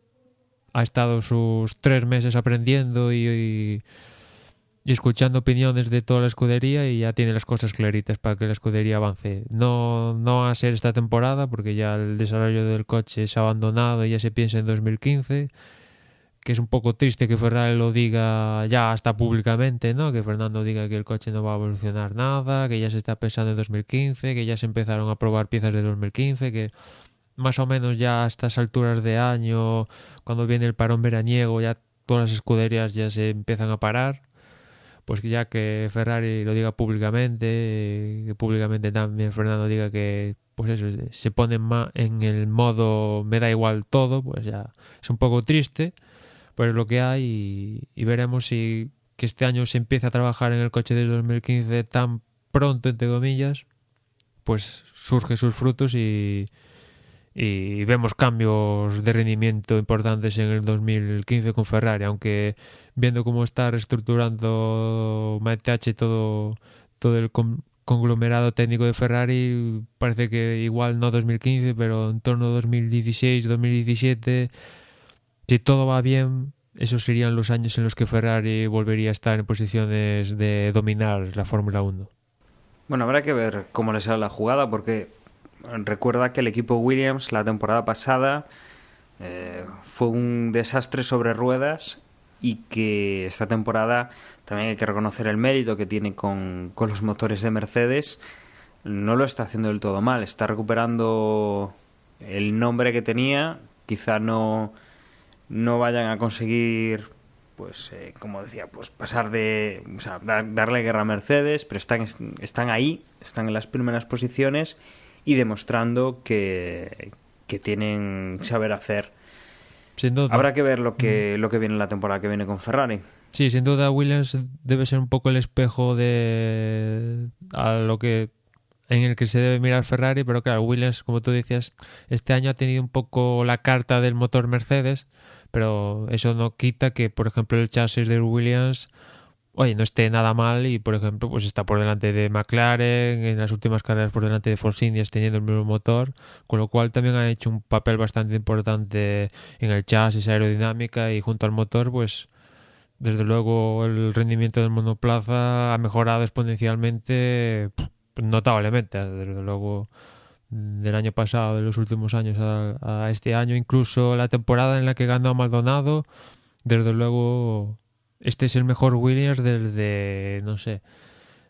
ha estado sus 3 meses aprendiendo y escuchando opiniones de toda la escudería y ya tiene las cosas claritas para que la escudería avance. No va a ser esta temporada porque ya el desarrollo del coche se ha abandonado y ya se piensa en 2015, que es un poco triste que Ferrari lo diga ya hasta públicamente, ¿no? Que Fernando diga que el coche no va a evolucionar nada, que ya se está pensando en 2015, que ya se empezaron a probar piezas de 2015, que más o menos ya a estas alturas de año, cuando viene el parón veraniego, ya todas las escuderías ya se empiezan a parar. Pues ya que Ferrari lo diga públicamente, que públicamente también Fernando diga que pues eso, se pone en el modo me da igual todo, pues ya es un poco triste, pero es lo que hay y veremos si que este año se empieza a trabajar en el coche de 2015 tan pronto, entre comillas, pues surge sus frutos y vemos cambios de rendimiento importantes en el 2015 con Ferrari, aunque viendo cómo está reestructurando Mateacci todo el conglomerado técnico de Ferrari, parece que igual no 2015, pero en torno a 2016, 2017, si todo va bien, esos serían los años en los que Ferrari volvería a estar en posiciones de dominar la Fórmula 1. Bueno, habrá que ver cómo le sale la jugada, porque recuerda que el equipo Williams la temporada pasada fue un desastre sobre ruedas y que esta temporada también hay que reconocer el mérito que tiene con los motores de Mercedes. No lo está haciendo del todo mal, está recuperando el nombre que tenía. Quizá no vayan a conseguir, pues como decía, pues pasar de, o sea, darle guerra a Mercedes, pero están ahí, están en las primeras posiciones y demostrando que tienen saber hacer. Sin duda. Habrá que ver lo que viene en la temporada que viene con Ferrari. Sí, sin duda Williams debe ser un poco el espejo de a lo que en el que se debe mirar Ferrari, pero claro, Williams, como tú decías, este año ha tenido un poco la carta del motor Mercedes, pero eso no quita que, por ejemplo, el chasis de Williams, oye, no esté nada mal y, por ejemplo, pues está por delante de McLaren, en las últimas carreras por delante de Force India teniendo el mismo motor, con lo cual también ha hecho un papel bastante importante en el chasis, aerodinámica y junto al motor, pues desde luego el rendimiento del monoplaza ha mejorado exponencialmente, notablemente, desde luego del año pasado, de los últimos años a este año, incluso la temporada en la que ganó a Maldonado, desde luego este es el mejor Williams desde, no sé,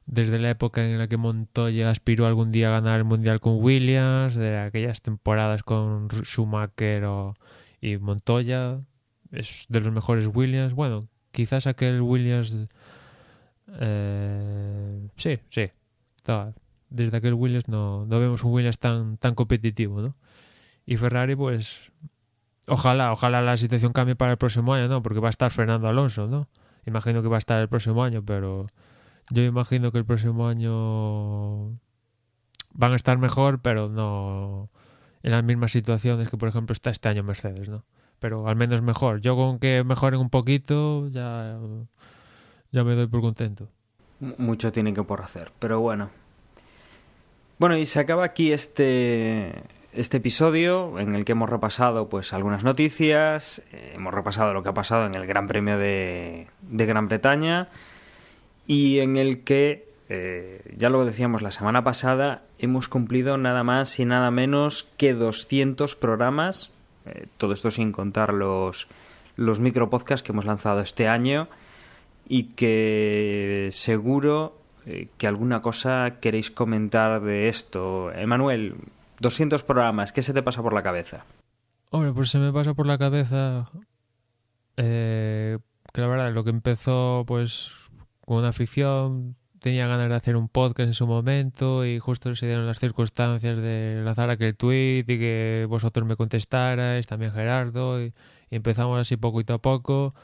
desde la época en la que Montoya aspiró algún día a ganar el Mundial con Williams, de aquellas temporadas con Schumacher y Montoya, es de los mejores Williams. Bueno, quizás aquel Williams Sí. Desde aquel Williams no vemos un Williams tan competitivo, ¿no? Y Ferrari, pues ojalá la situación cambie para el próximo año, ¿no? Porque va a estar Fernando Alonso, ¿no? Imagino que va a estar el próximo año, pero yo imagino que el próximo año van a estar mejor, pero no en las mismas situaciones que, por ejemplo, está este año Mercedes, ¿no? Pero al menos mejor. Yo con que mejoren un poquito ya me doy por contento. Mucho tienen que por hacer, pero bueno. Bueno, y se acaba aquí este episodio en el que hemos repasado pues algunas noticias, hemos repasado lo que ha pasado en el Gran Premio de Gran Bretaña y en el que, ya lo decíamos la semana pasada, hemos cumplido nada más y nada menos que 200 programas, todo esto sin contar los micropodcasts que hemos lanzado este año y que seguro que alguna cosa queréis comentar de esto. Emanuel, 200 programas, ¿qué se te pasa por la cabeza? Hombre, pues se me pasa por la cabeza que la verdad lo que empezó pues con una afición, tenía ganas de hacer un podcast en su momento y justo se dieron las circunstancias de lanzar aquel tweet y que vosotros me contestarais, también Gerardo, y empezamos así poquito a poco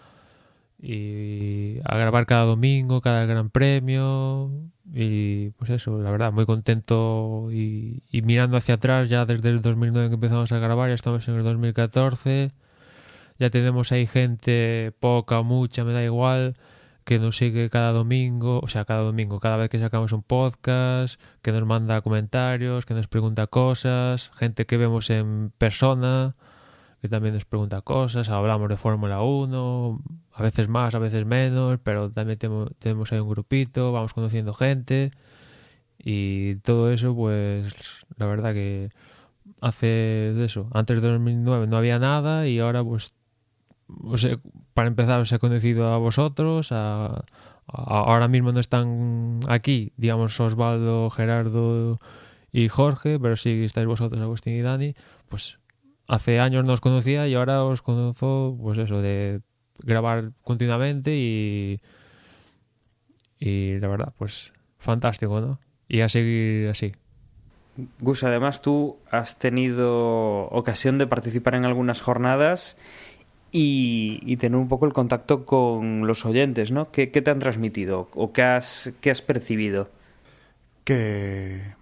y a grabar cada domingo, cada gran premio y pues eso, la verdad, muy contento y mirando hacia atrás ya desde el 2009 que empezamos a grabar, ya estamos en el 2014, ya tenemos ahí gente, poca o mucha, me da igual, que nos sigue cada domingo, cada vez que sacamos un podcast, que nos manda comentarios, que nos pregunta cosas, gente que vemos en persona, que también nos pregunta cosas, hablamos de Fórmula 1, a veces más, a veces menos, pero también tenemos ahí un grupito, vamos conociendo gente y todo eso, pues la verdad que antes de 2009 no había nada y ahora pues para empezar os he conocido a vosotros, ahora mismo no están aquí, digamos Osvaldo, Gerardo y Jorge, pero sí estáis vosotros, Agustín y Dani, pues hace años no os conocía y ahora os conozco, pues eso, de grabar continuamente y la verdad, pues fantástico, ¿no? Y a seguir así. Gus, además tú has tenido ocasión de participar en algunas jornadas y tener un poco el contacto con los oyentes, ¿no? ¿Qué te han transmitido o qué has percibido? Que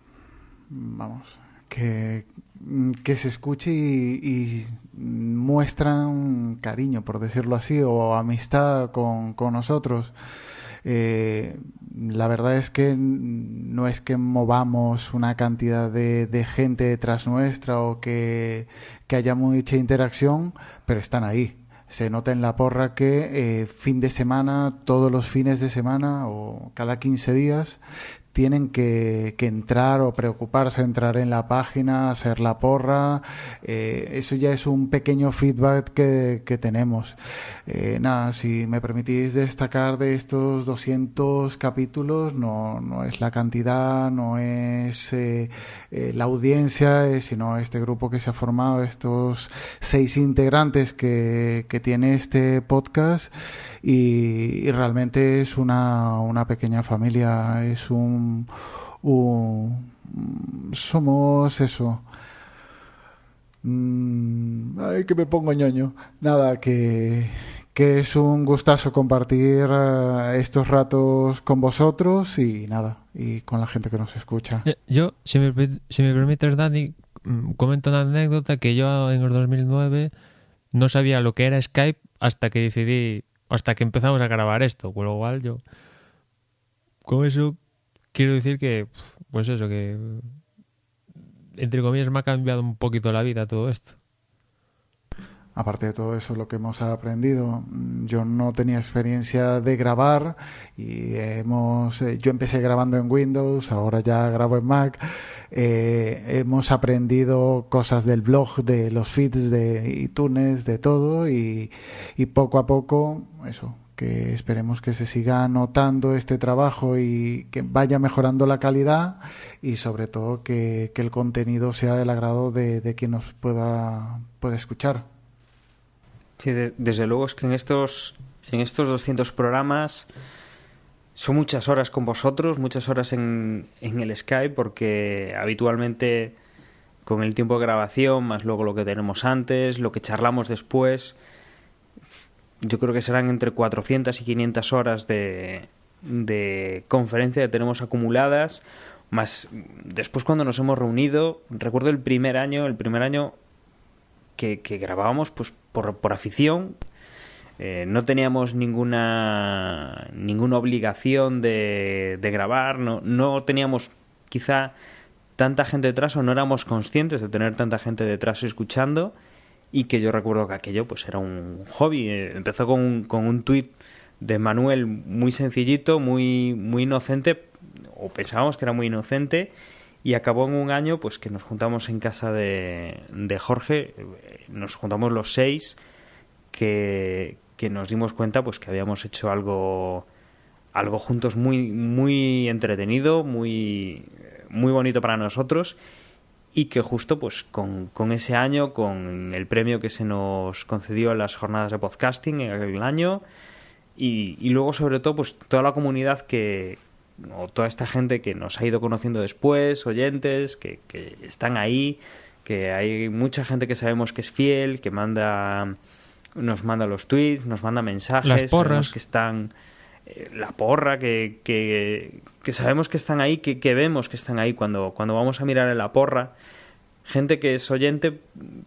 se escuche y muestran cariño, por decirlo así, o amistad con nosotros. La verdad es que no es que movamos una cantidad de gente detrás nuestra o que haya mucha interacción, pero están ahí. Se nota en la porra que fin de semana, todos los fines de semana o cada 15 días tienen que entrar o preocuparse de entrar en la página, hacer la porra. Eso ya es un pequeño feedback que tenemos. Nada, si me permitís destacar de estos 200 capítulos, no es la cantidad, no es la audiencia, sino este grupo que se ha formado, estos 6 integrantes que tiene este podcast y realmente es una pequeña familia, es somos eso. Ay, que me pongo ñoño. Nada, que es un gustazo compartir estos ratos con vosotros y nada, y con la gente que nos escucha. Yo, si me permites, Dani, comento una anécdota que yo en el 2009 no sabía lo que era Skype hasta que empezamos a grabar esto, con lo cual yo con eso quiero decir que pues eso, que entre comillas me ha cambiado un poquito la vida todo esto. Aparte de todo eso, lo que hemos aprendido, yo no tenía experiencia de grabar y yo empecé grabando en Windows, ahora ya grabo en Mac. Hemos aprendido cosas del blog, de los feeds de iTunes, de todo y poco a poco, eso, que esperemos que se siga notando este trabajo y que vaya mejorando la calidad y sobre todo que el contenido sea del agrado de quien nos pueda escuchar. Sí, desde luego es que en estos 200 programas son muchas horas con vosotros, muchas horas en el Skype, porque habitualmente con el tiempo de grabación, más luego lo que tenemos antes, lo que charlamos después, yo creo que serán entre 400 y 500 horas de conferencia que tenemos acumuladas, más después cuando nos hemos reunido. Recuerdo el primer año que grabábamos pues por afición. No teníamos ninguna obligación de grabar, no teníamos quizá tanta gente detrás, o no éramos conscientes de tener tanta gente detrás escuchando, y que yo recuerdo que aquello pues era un hobby. Empezó con un tuit de Manuel muy sencillito, muy inocente, o pensábamos que era muy inocente, y acabó en un año pues que nos juntamos en casa de Jorge, nos juntamos los 6, que nos dimos cuenta pues que habíamos hecho algo juntos muy entretenido, muy bonito para nosotros, y que justo pues con ese año, con el premio que se nos concedió en las jornadas de podcasting en aquel año, y luego sobre todo pues toda la comunidad o toda esta gente que nos ha ido conociendo después, oyentes que están ahí, que hay mucha gente que sabemos que es fiel, que nos manda los tweets, nos manda mensajes, las porras que están, la porra, que sabemos que están ahí, que vemos que están ahí cuando vamos a mirar en la porra. Gente que es oyente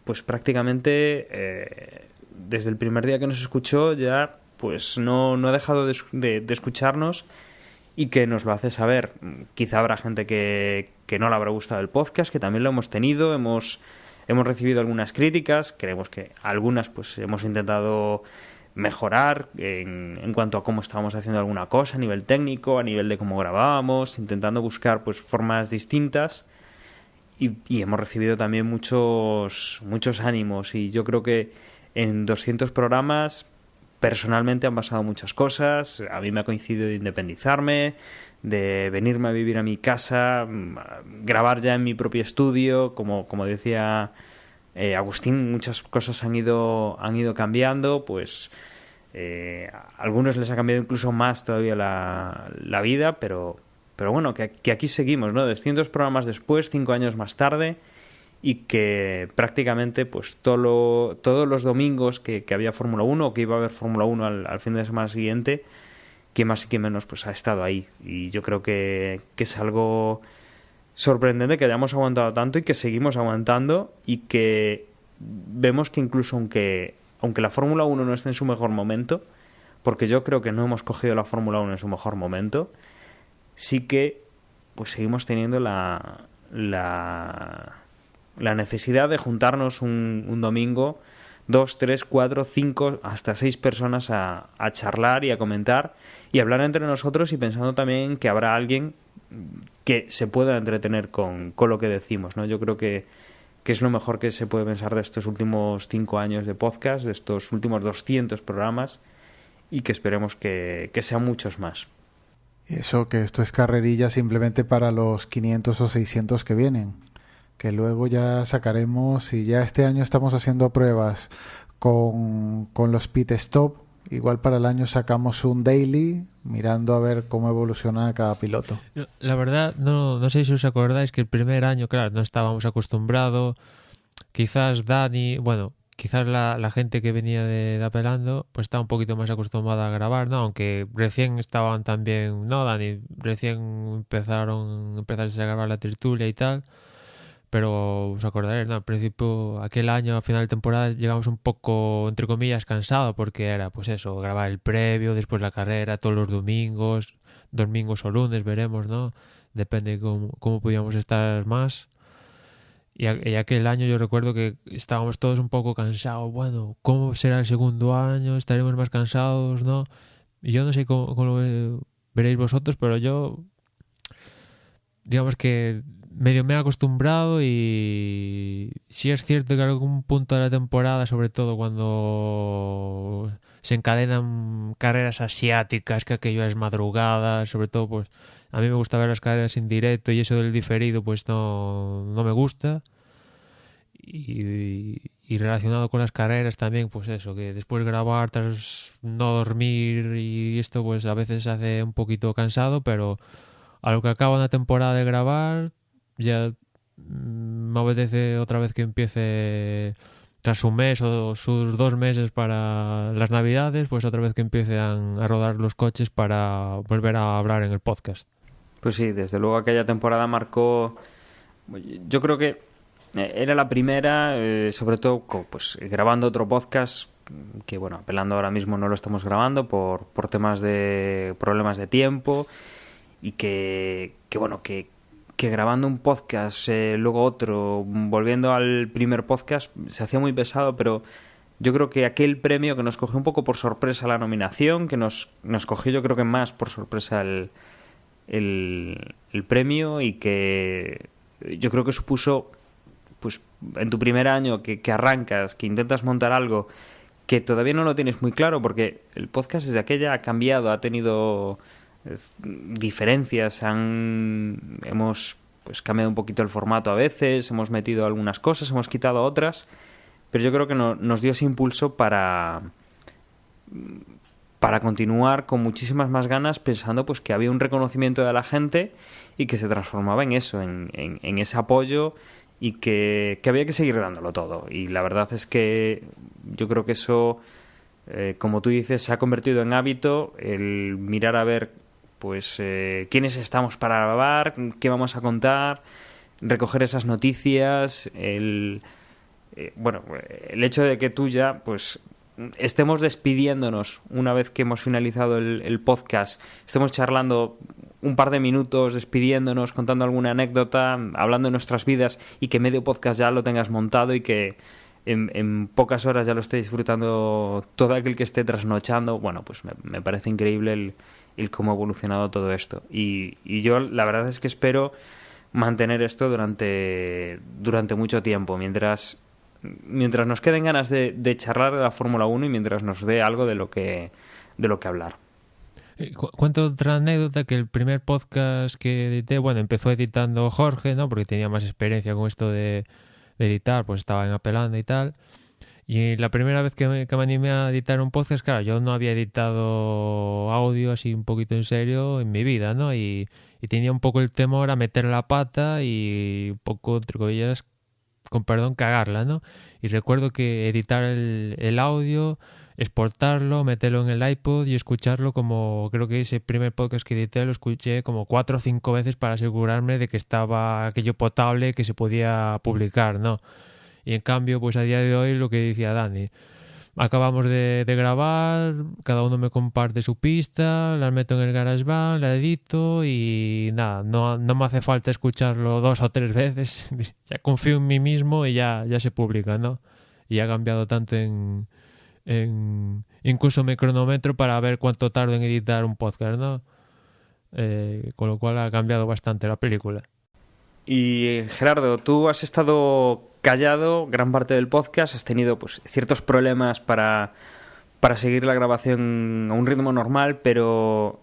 pues prácticamente desde el primer día que nos escuchó ya pues no ha dejado de escucharnos, y que nos lo hace saber. Quizá habrá gente que no le habrá gustado el podcast, que también lo hemos tenido, hemos recibido algunas críticas, creemos que algunas pues hemos intentado mejorar en cuanto a cómo estábamos haciendo alguna cosa a nivel técnico, a nivel de cómo grabábamos, intentando buscar pues formas distintas, y hemos recibido también muchos ánimos, y yo creo que en 200 programas personalmente han pasado muchas cosas. A mí me ha coincidido de independizarme, de venirme a vivir a mi casa, grabar ya en mi propio estudio, como decía Agustín, muchas cosas han ido cambiando, pues a algunos les ha cambiado incluso más todavía la vida, pero bueno, que aquí seguimos, ¿no? 200 programas después, 5 años más tarde, y que prácticamente pues todos los domingos que había Fórmula 1, o que iba a haber Fórmula 1 al fin de semana siguiente, que más y que menos pues ha estado ahí. Y yo creo que es algo sorprendente que hayamos aguantado tanto, y que seguimos aguantando, y que vemos que incluso aunque la Fórmula 1 no esté en su mejor momento, porque yo creo que no hemos cogido la Fórmula 1 en su mejor momento, sí que pues seguimos teniendo la necesidad de juntarnos un domingo, 2, 3, 4, 5, hasta 6 personas a charlar y a comentar y hablar entre nosotros, y pensando también que habrá alguien que se pueda entretener con lo que decimos, ¿no? Yo creo que es lo mejor que se puede pensar de estos últimos 5 años de podcast, de estos últimos 200 programas, y que esperemos que sean muchos más. Y eso, que esto es carrerilla simplemente para los 500 o 600 que vienen, que luego ya sacaremos. Y ya este año estamos haciendo pruebas con los pit stop. Igual para el año sacamos un daily, mirando a ver cómo evoluciona cada piloto. La verdad, no sé si os acordáis que el primer año, claro, no estábamos acostumbrados. Quizás Dani, bueno, quizás la gente que venía de Apelando pues está un poquito más acostumbrada a grabar, ¿no? Aunque recién estaban también, ¿no, Dani? Recién empezaron a grabar la tertulia y tal. Pero os acordaréis, ¿no? Al principio, aquel año, a final de temporada, llegamos un poco, entre comillas, cansados, porque era, pues eso, grabar el previo, después la carrera, todos los domingos o lunes, veremos, ¿no? Depende cómo podíamos estar más. Y aquel año yo recuerdo que estábamos todos un poco cansados. Bueno, ¿cómo será el segundo año? ¿Estaremos más cansados, no? Y yo no sé cómo lo veréis vosotros, pero yo, digamos que medio me he acostumbrado, y sí es cierto que en algún punto de la temporada, sobre todo cuando se encadenan carreras asiáticas, que aquello es madrugada, sobre todo pues a mí me gusta ver las carreras en directo, y eso del diferido pues no me gusta, y y relacionado con las carreras también, pues eso, que después grabar tras no dormir y esto pues a veces se hace un poquito cansado, pero a lo que acaba una temporada de grabar ya me apetece otra vez que empiece tras un mes o sus 2 meses para las navidades, pues otra vez que empiecen a rodar los coches para volver a hablar en el podcast. Pues sí, desde luego aquella temporada marcó, yo creo que era la primera, sobre todo pues grabando otro podcast que bueno, apelando ahora mismo no lo estamos grabando por temas de problemas de tiempo y que bueno, que grabando un podcast, luego otro, volviendo al primer podcast, se hacía muy pesado, pero yo creo que aquel premio que nos cogió un poco por sorpresa la nominación, que nos cogió yo creo que más por sorpresa el premio y que yo creo que supuso, pues en tu primer año que arrancas, que intentas montar algo que todavía no lo tienes muy claro, porque el podcast desde aquella ha cambiado, ha tenido diferencias, hemos pues cambiado un poquito el formato a veces, hemos metido algunas cosas, hemos quitado otras, pero yo creo que nos dio ese impulso para continuar con muchísimas más ganas, pensando pues que había un reconocimiento de la gente y que se transformaba en eso, en ese apoyo y que había que seguir dándolo todo. Y la verdad es que yo creo que eso, como tú dices, se ha convertido en hábito, el mirar a ver pues quiénes estamos para grabar, qué vamos a contar, recoger esas noticias, el hecho de que tú ya pues estemos despidiéndonos una vez que hemos finalizado el podcast, estemos charlando un par de minutos, despidiéndonos, contando alguna anécdota, hablando de nuestras vidas y que medio podcast ya lo tengas montado y que en pocas horas ya lo esté disfrutando todo aquel que esté trasnochando. Bueno, pues me parece increíble el cómo ha evolucionado todo esto. Y yo la verdad es que espero mantener esto durante mucho tiempo, mientras nos queden ganas de charlar de la Fórmula 1 y mientras nos dé algo de lo que hablar. Cuento otra anécdota, que el primer podcast que edité, bueno, empezó editando Jorge, ¿no? Porque tenía más experiencia con esto de editar, pues estaba en Apelando y tal. Y la primera vez que me animé a editar un podcast, claro, yo no había editado audio así un poquito en serio en mi vida, ¿no? Y tenía un poco el temor a meter la pata y un poco, entre comillas, con perdón, cagarla, ¿no? Y recuerdo que editar el audio, exportarlo, meterlo en el iPod y escucharlo, como creo que ese primer podcast que edité lo escuché como 4 o 5 veces para asegurarme de que estaba aquello potable, que se podía publicar, ¿no? Y en cambio, pues a día de hoy, lo que decía Dani, acabamos de grabar, cada uno me comparte su pista, la meto en el GarageBand, la edito y nada, no me hace falta escucharlo 2 o 3 veces, ya confío en mí mismo y ya se publica, ¿no? Y ha cambiado tanto incluso me cronometro para ver cuánto tardo en editar un podcast, ¿no? Con lo cual ha cambiado bastante la película. Y Gerardo, tú has estado callado gran parte del podcast, has tenido pues ciertos problemas para seguir la grabación a un ritmo normal, pero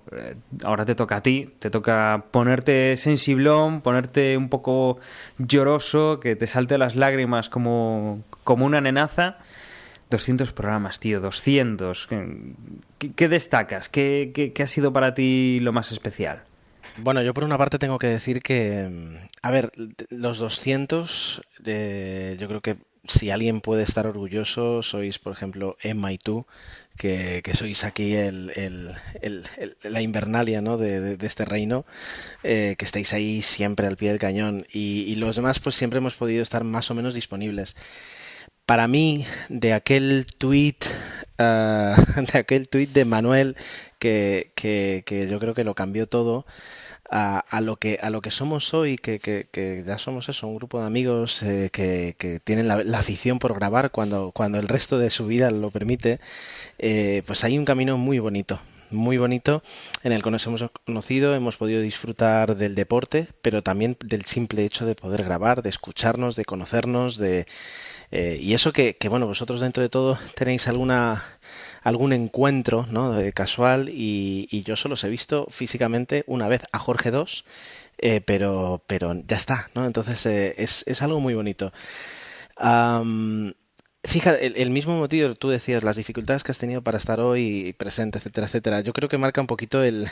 ahora te toca a ti, te toca ponerte sensiblón, ponerte un poco lloroso, que te salte las lágrimas como una nenaza. 200 programas, tío, 200. ¿Qué destacas? ¿Qué ha sido para ti lo más especial? Bueno, yo por una parte tengo que decir que, a ver, los 200, yo creo que si alguien puede estar orgulloso, sois, por ejemplo, Emma y tú, que sois aquí la invernalia, ¿no? de este reino, que estáis ahí siempre al pie del cañón. Y los demás, pues siempre hemos podido estar más o menos disponibles. Para mí, de aquel tuit de Manuel, que yo creo que lo cambió todo, a lo que somos hoy, que ya somos eso, un grupo de amigos que tienen la afición por grabar cuando el resto de su vida lo permite, pues hay un camino muy bonito en el que nos hemos conocido, hemos podido disfrutar del deporte, pero también del simple hecho de poder grabar, de escucharnos, de conocernos, y eso que bueno, vosotros dentro de todo tenéis algún encuentro, ¿no? Casual, y yo solo os he visto físicamente una vez a Jorge 2, pero ya está, ¿no? Entonces es algo muy bonito. Fíjate, el mismo motivo, tú decías, las dificultades que has tenido para estar hoy presente, etcétera, etcétera. Yo creo que marca un poquito el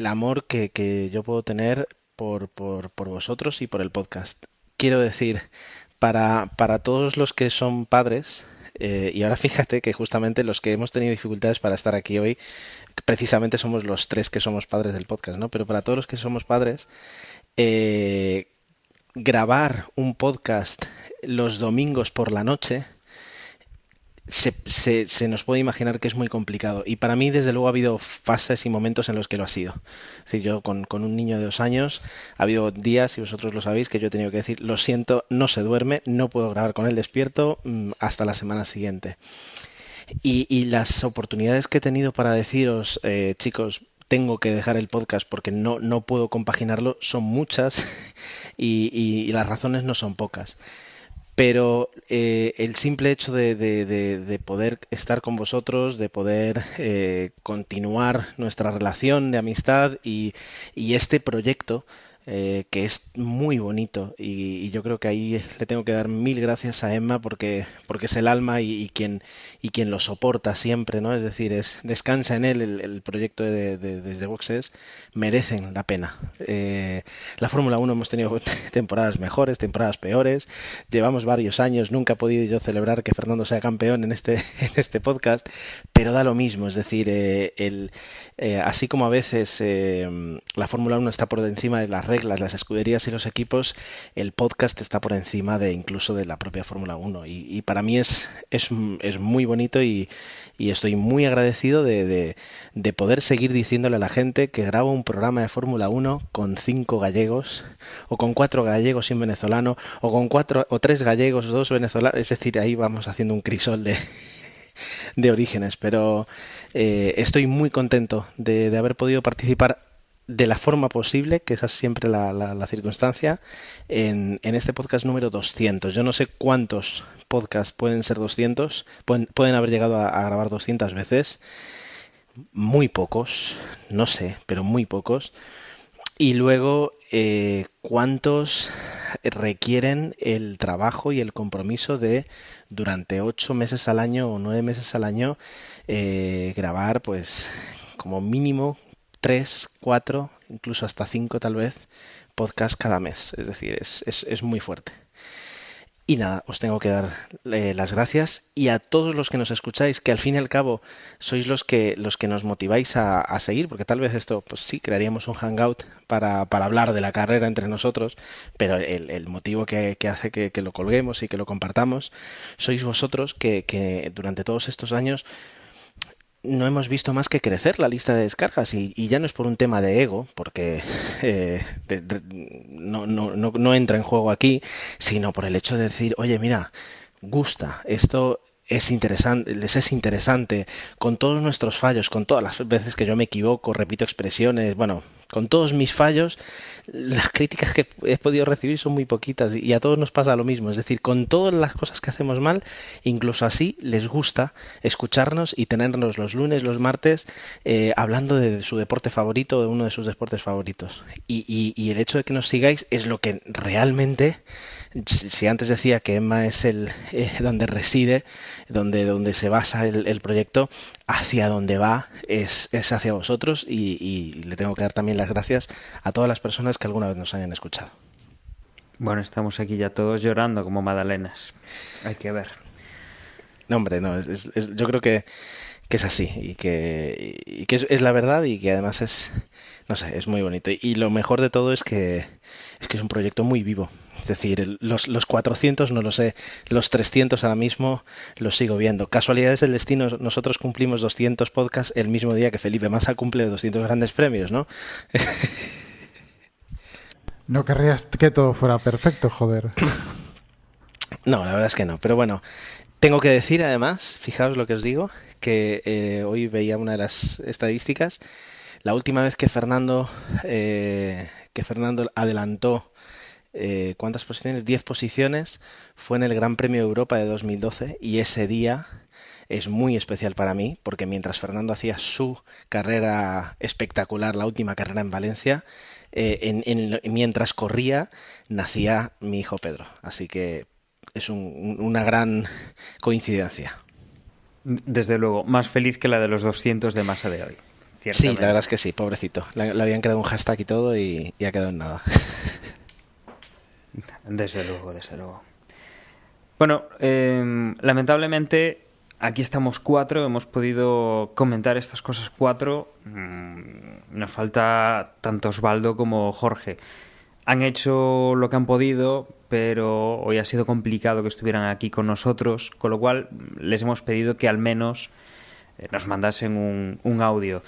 amor que yo puedo tener por vosotros y por el podcast. Quiero decir, para todos los que son padres, y ahora fíjate que justamente los que hemos tenido dificultades para estar aquí hoy, precisamente somos los tres que somos padres del podcast, ¿no? Pero para todos los que somos padres, eh, grabar un podcast los domingos por la noche se nos puede imaginar que es muy complicado. Y para mí, desde luego, ha habido fases y momentos en los que lo ha sido. Es decir, yo con un niño de 2 años, ha habido días, y vosotros lo sabéis, que yo he tenido que decir, lo siento, no se duerme, no puedo grabar con él despierto hasta la semana siguiente. Y las oportunidades que he tenido para deciros, chicos, tengo que dejar el podcast porque no puedo compaginarlo, son muchas y las razones no son pocas. Pero el simple hecho de poder estar con vosotros, de poder continuar nuestra relación de amistad y este proyecto que es muy bonito y yo creo que ahí le tengo que dar mil gracias a Emma porque es el alma y quien lo soporta siempre, ¿no? Es decir, descansa en él el proyecto Desde Boxes, merecen la pena. La Fórmula 1 hemos tenido temporadas mejores, temporadas peores, llevamos varios años, nunca he podido yo celebrar que Fernando sea campeón en este podcast, pero da lo mismo, es decir, así como a veces la Fórmula 1 está por encima de las reglas, las escuderías y los equipos, el podcast está por encima de incluso de la propia Fórmula 1 y para mí es muy bonito y estoy muy agradecido de poder seguir diciéndole a la gente que grabo un programa de Fórmula 1 con 5 gallegos o con 4 gallegos y un venezolano o con 4 o 3 gallegos, 2 venezolanos, es decir, ahí vamos haciendo un crisol de orígenes, pero estoy muy contento de haber podido participar de la forma posible, que esa es siempre la circunstancia, en este podcast número 200. Yo no sé cuántos podcasts pueden ser 200, pueden haber llegado a grabar 200 veces, muy pocos, no sé, pero muy pocos. Y luego, ¿cuántos requieren el trabajo y el compromiso de durante 8 meses al año o 9 meses al año grabar, pues, como mínimo 3, 4, incluso hasta 5 tal vez, podcasts cada mes? Es decir, es muy fuerte. Y nada, os tengo que dar las gracias y a todos los que nos escucháis, que al fin y al cabo sois los que nos motiváis a seguir, porque tal vez esto, pues sí, crearíamos un hangout para hablar de la carrera entre nosotros, pero el motivo que hace que lo colguemos y que lo compartamos, sois vosotros que durante todos estos años no hemos visto más que crecer la lista de descargas y ya no es por un tema de ego, porque no entra en juego aquí, sino por el hecho de decir, oye, mira, gusta, esto es interesante, les es interesante, con todos nuestros fallos, con todas las veces que yo me equivoco, repito expresiones, bueno, con todos mis fallos, las críticas que he podido recibir son muy poquitas y a todos nos pasa lo mismo. Es decir, con todas las cosas que hacemos mal, incluso así les gusta escucharnos y tenernos los lunes, los martes, hablando de su deporte favorito o de uno de sus deportes favoritos. Y el hecho de que nos sigáis es lo que realmente, si antes decía que Emma es el donde reside, donde se basa el proyecto, hacia donde va es hacia vosotros y le tengo que dar también las gracias a todas las personas que alguna vez nos hayan escuchado. Bueno, estamos aquí ya todos llorando como magdalenas. Hay que ver. No, hombre, no, yo creo que es así y que es la verdad y que además no sé, es muy bonito. Y lo mejor de todo es un proyecto muy vivo. Es decir, los 400 no lo sé, los 300 ahora mismo los sigo viendo. Casualidades del destino, nosotros cumplimos 200 podcasts el mismo día que Felipe Massa cumple 200 grandes premios, ¿no? No querrías que todo fuera perfecto, joder. No, la verdad es que no, pero bueno, tengo que decir además, fijaos lo que os digo, que hoy veía una de las estadísticas, la última vez que Fernando adelantó ¿cuántas posiciones? 10 posiciones, fue en el Gran Premio de Europa de 2012 y ese día es muy especial para mí porque mientras Fernando hacía su carrera espectacular, la última carrera en Valencia, mientras corría nacía mi hijo Pedro. Así que es una gran coincidencia. Desde luego, más feliz que la de los 200 de masa de hoy. Sí, Ciertamente. la verdad es que sí, pobrecito. Le habían creado un hashtag y todo y ha quedado en nada. Desde luego, desde luego. Bueno, lamentablemente aquí estamos 4, hemos podido comentar estas cosas 4. Nos falta tanto Osvaldo como Jorge. Han hecho lo que han podido, pero hoy ha sido complicado que estuvieran aquí con nosotros, con lo cual les hemos pedido que al menos nos mandasen un audio.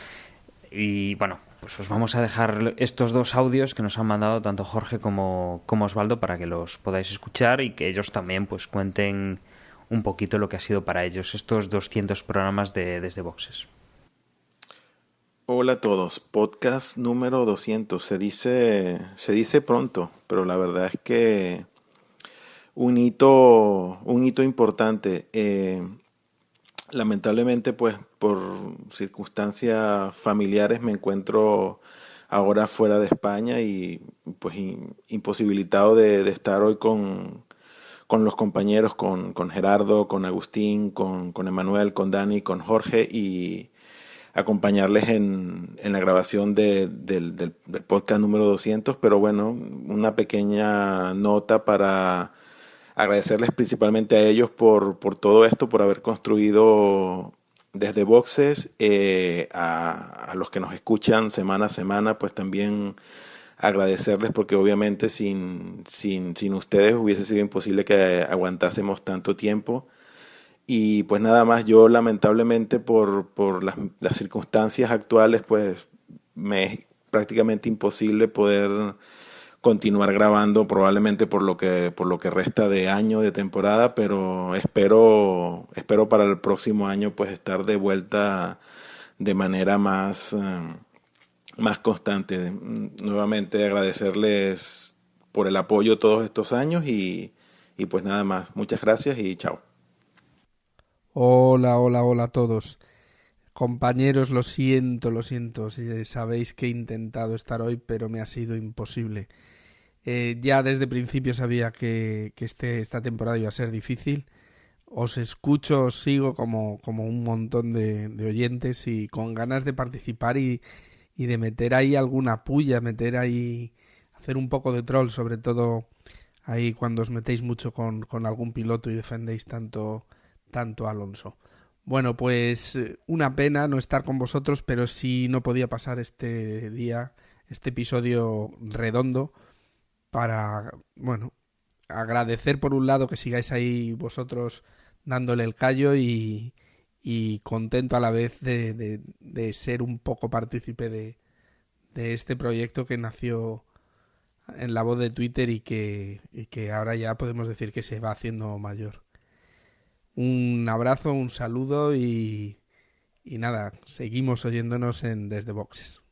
Y bueno, pues os vamos a dejar estos 2 audios que nos han mandado tanto Jorge como Osvaldo para que los podáis escuchar y que ellos también pues cuenten un poquito lo que ha sido para ellos estos 200 programas de Desde Boxes. Hola a todos, podcast número 200. Se dice pronto, pero la verdad es que un hito importante. Lamentablemente, pues por circunstancias familiares me encuentro ahora fuera de España y pues imposibilitado de estar hoy con los compañeros, con Gerardo, con Agustín, con Emanuel, con Dani, con Jorge y acompañarles en la grabación del podcast número 200, pero bueno, una pequeña nota para agradecerles principalmente a ellos por todo esto, por haber construido desde Boxes, a los que nos escuchan semana a semana, pues también agradecerles porque obviamente sin ustedes hubiese sido imposible que aguantásemos tanto tiempo. Y pues nada más, yo lamentablemente por las circunstancias actuales, pues me es prácticamente imposible poder continuar grabando probablemente por lo que resta de año de temporada, pero espero para el próximo año pues estar de vuelta de manera más constante. Nuevamente agradecerles por el apoyo todos estos años y pues nada más. Muchas gracias y chao. Hola, hola, hola a todos. Compañeros, lo siento. Sabéis que he intentado estar hoy, pero me ha sido imposible. Ya desde principio sabía que esta temporada iba a ser difícil. Os escucho, os sigo como un montón de oyentes y con ganas de participar y de meter ahí alguna puya, hacer un poco de troll, sobre todo ahí cuando os metéis mucho con algún piloto y defendéis tanto a Alonso. Bueno, pues una pena no estar con vosotros, pero sí no podía pasar este episodio redondo para, bueno, agradecer por un lado que sigáis ahí vosotros dándole el callo y contento a la vez de ser un poco partícipe de este proyecto que nació en la voz de Twitter y que ahora ya podemos decir que se va haciendo mayor. Un abrazo, un saludo y nada, seguimos oyéndonos Desde Boxes.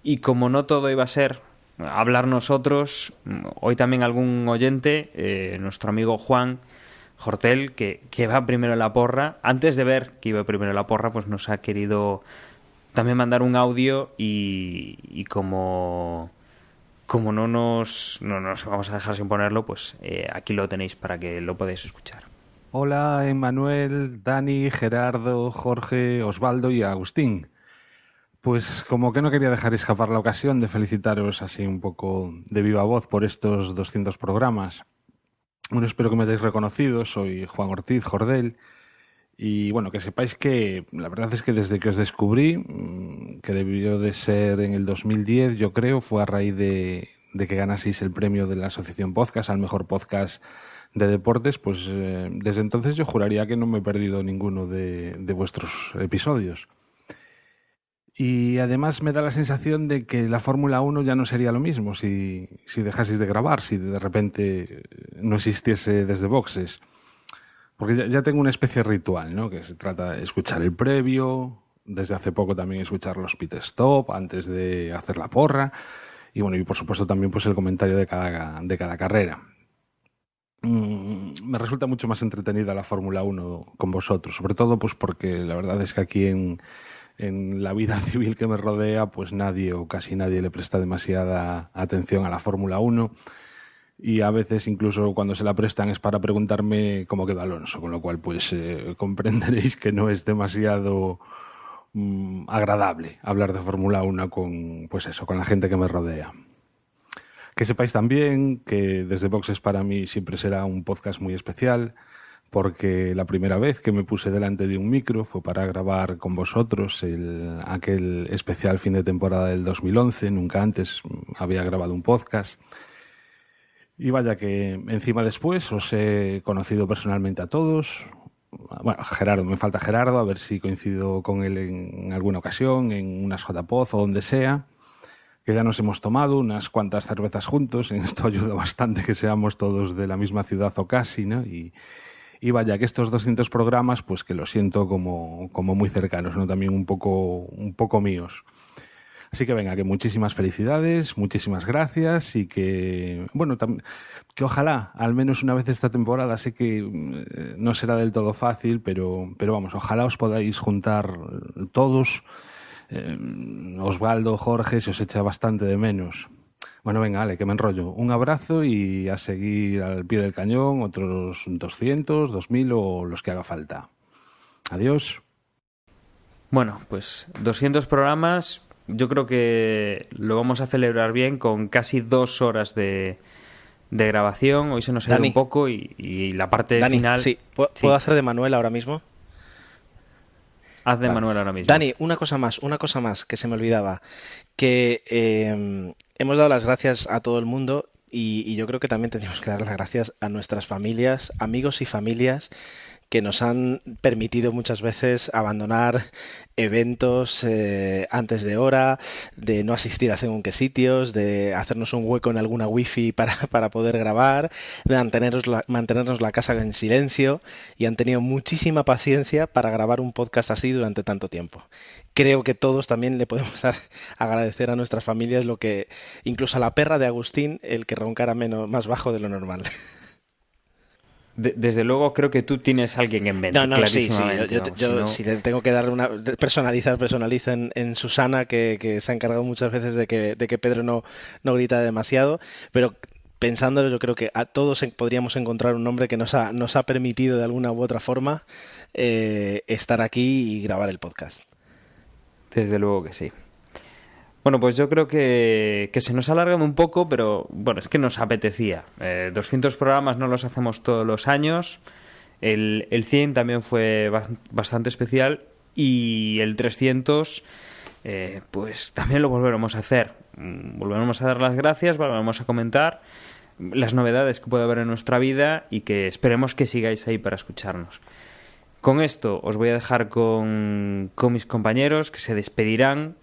Y como no todo iba a ser hablar nosotros, hoy también algún oyente, nuestro amigo Juan Hortel, que va primero en la porra, antes de ver que iba primero en la porra, pues nos ha querido también mandar un audio y como no nos vamos a dejar sin ponerlo, pues aquí lo tenéis para que lo podáis escuchar. Hola, Emanuel, Dani, Gerardo, Jorge, Osvaldo y Agustín. Pues como que no quería dejar escapar la ocasión de felicitaros así un poco de viva voz por estos 200 programas. Bueno, espero que me hayáis reconocido, soy Juan Ortiz Jordel y bueno, que sepáis que la verdad es que desde que os descubrí, que debió de ser en el 2010 yo creo, fue a raíz de que ganaseis el premio de la Asociación Podcast al mejor podcast de deportes, pues desde entonces yo juraría que no me he perdido ninguno de vuestros episodios. Y además me da la sensación de que la Fórmula 1 ya no sería lo mismo si dejaseis de grabar, si de repente no existiese Desde Boxes. Porque ya tengo una especie de ritual, ¿no? Que se trata de escuchar el previo, desde hace poco también escuchar los pit stop antes de hacer la porra y bueno, y por supuesto también pues el comentario de cada carrera. Me resulta mucho más entretenida la Fórmula 1 con vosotros, sobre todo pues porque la verdad es que aquí en la vida civil que me rodea, pues nadie o casi nadie le presta demasiada atención a la Fórmula 1 y a veces incluso cuando se la prestan es para preguntarme cómo quedó Alonso, con lo cual pues comprenderéis que no es demasiado agradable hablar de Fórmula 1 con, pues eso, con la gente que me rodea. Que sepáis también que Desde Boxes para mí siempre será un podcast muy especial, porque la primera vez que me puse delante de un micro fue para grabar con vosotros aquel especial fin de temporada del 2011. Nunca antes había grabado un podcast. Y vaya que encima después os he conocido personalmente a todos. Bueno, Gerardo, me falta Gerardo, a ver si coincido con él en alguna ocasión, en unas JPod o donde sea, que ya nos hemos tomado unas cuantas cervezas juntos. En esto ayuda bastante que seamos todos de la misma ciudad o casi, ¿no? Y vaya que estos 200 programas, pues que los siento como muy cercanos, ¿no? También un poco míos. Así que venga, que muchísimas felicidades, muchísimas gracias y que, bueno, que ojalá, al menos una vez esta temporada, sé que no será del todo fácil, pero vamos, ojalá os podáis juntar todos, Osvaldo, Jorge, se os echa bastante de menos. Bueno, venga, Ale, que me enrollo. Un abrazo y a seguir al pie del cañón, otros 200, 2000 o los que haga falta. Adiós. Bueno, pues 200 programas, yo creo que lo vamos a celebrar bien con casi 2 horas de grabación. Hoy se nos ha ido Dani, un poco y la parte Dani, final... sí, ¿puedo Sí. hacer de Manuel ahora mismo? Haz de Vale. Manuel ahora mismo. Dani, una cosa más que se me olvidaba, que hemos dado las gracias a todo el mundo y yo creo que también tenemos que dar las gracias a nuestras familias, amigos y familias que nos han permitido muchas veces abandonar eventos antes de hora, de no asistir a según qué sitios, de hacernos un hueco en alguna wifi para poder grabar, de mantenernos la casa en silencio y han tenido muchísima paciencia para grabar un podcast así durante tanto tiempo. Creo que todos también le podemos agradecer a nuestras familias lo que, incluso a la perra de Agustín, el que roncara más bajo de lo normal. Desde luego creo que tú tienes a alguien en mente, No, sí, clarísimamente. yo si le tengo que darle una personalizo en Susana, que se ha encargado muchas veces de que Pedro no grita demasiado, pero pensándolo yo creo que a todos podríamos encontrar un nombre que nos ha permitido de alguna u otra forma estar aquí y grabar el podcast. Desde luego que sí. Bueno, pues yo creo que se nos ha alargado un poco, pero bueno, es que nos apetecía. 200 programas no los hacemos todos los años. El 100 también fue bastante especial y el 300 pues también lo volveremos a hacer. Volveremos a dar las gracias, volveremos a comentar las novedades que puede haber en nuestra vida y que esperemos que sigáis ahí para escucharnos. Con esto os voy a dejar con mis compañeros que se despedirán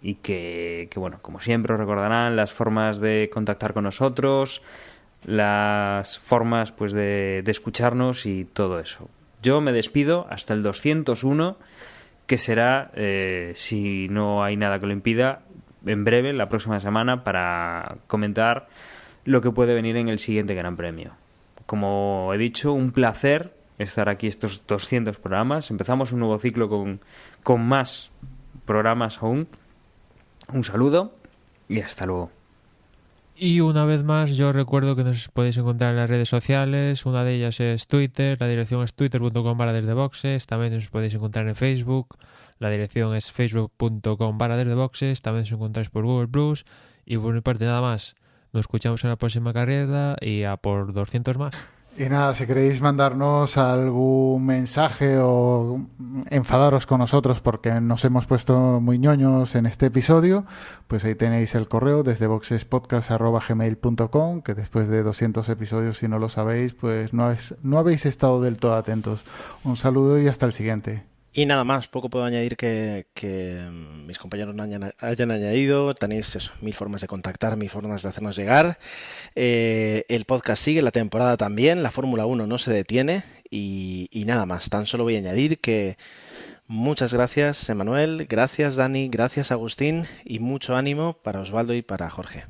y que bueno, como siempre os recordarán las formas de contactar con nosotros, las formas pues de escucharnos y todo eso. Yo me despido hasta el 201, que será, si no hay nada que lo impida, en breve, la próxima semana, para comentar lo que puede venir en el siguiente Gran Premio. Como he dicho, un placer estar aquí estos 200 programas. Empezamos un nuevo ciclo con más programas aún. Un saludo y hasta luego. Y una vez más, yo recuerdo que nos podéis encontrar en las redes sociales. Una de ellas es Twitter, la dirección es twitter.com/desdeboxes. También nos podéis encontrar en Facebook, la dirección es facebook.com/desdeboxes. También nos encontráis por Google Plus. Y por mi parte nada más, nos escuchamos en la próxima carrera y a por 200 más. Y nada, si queréis mandarnos algún mensaje o enfadaros con nosotros porque nos hemos puesto muy ñoños en este episodio, pues ahí tenéis el correo desde boxespodcast@gmail.com, que después de 200 episodios, si no lo sabéis, pues no habéis estado del todo atentos. Un saludo y hasta el siguiente. Y nada más, poco puedo añadir que mis compañeros no hayan añadido. Tenéis eso, 1000 formas de contactar, 1000 formas de hacernos llegar. El podcast sigue, la temporada también, la Fórmula 1 no se detiene y nada más. Tan solo voy a añadir que muchas gracias, Emanuel, gracias, Dani, gracias, Agustín, y mucho ánimo para Osvaldo y para Jorge.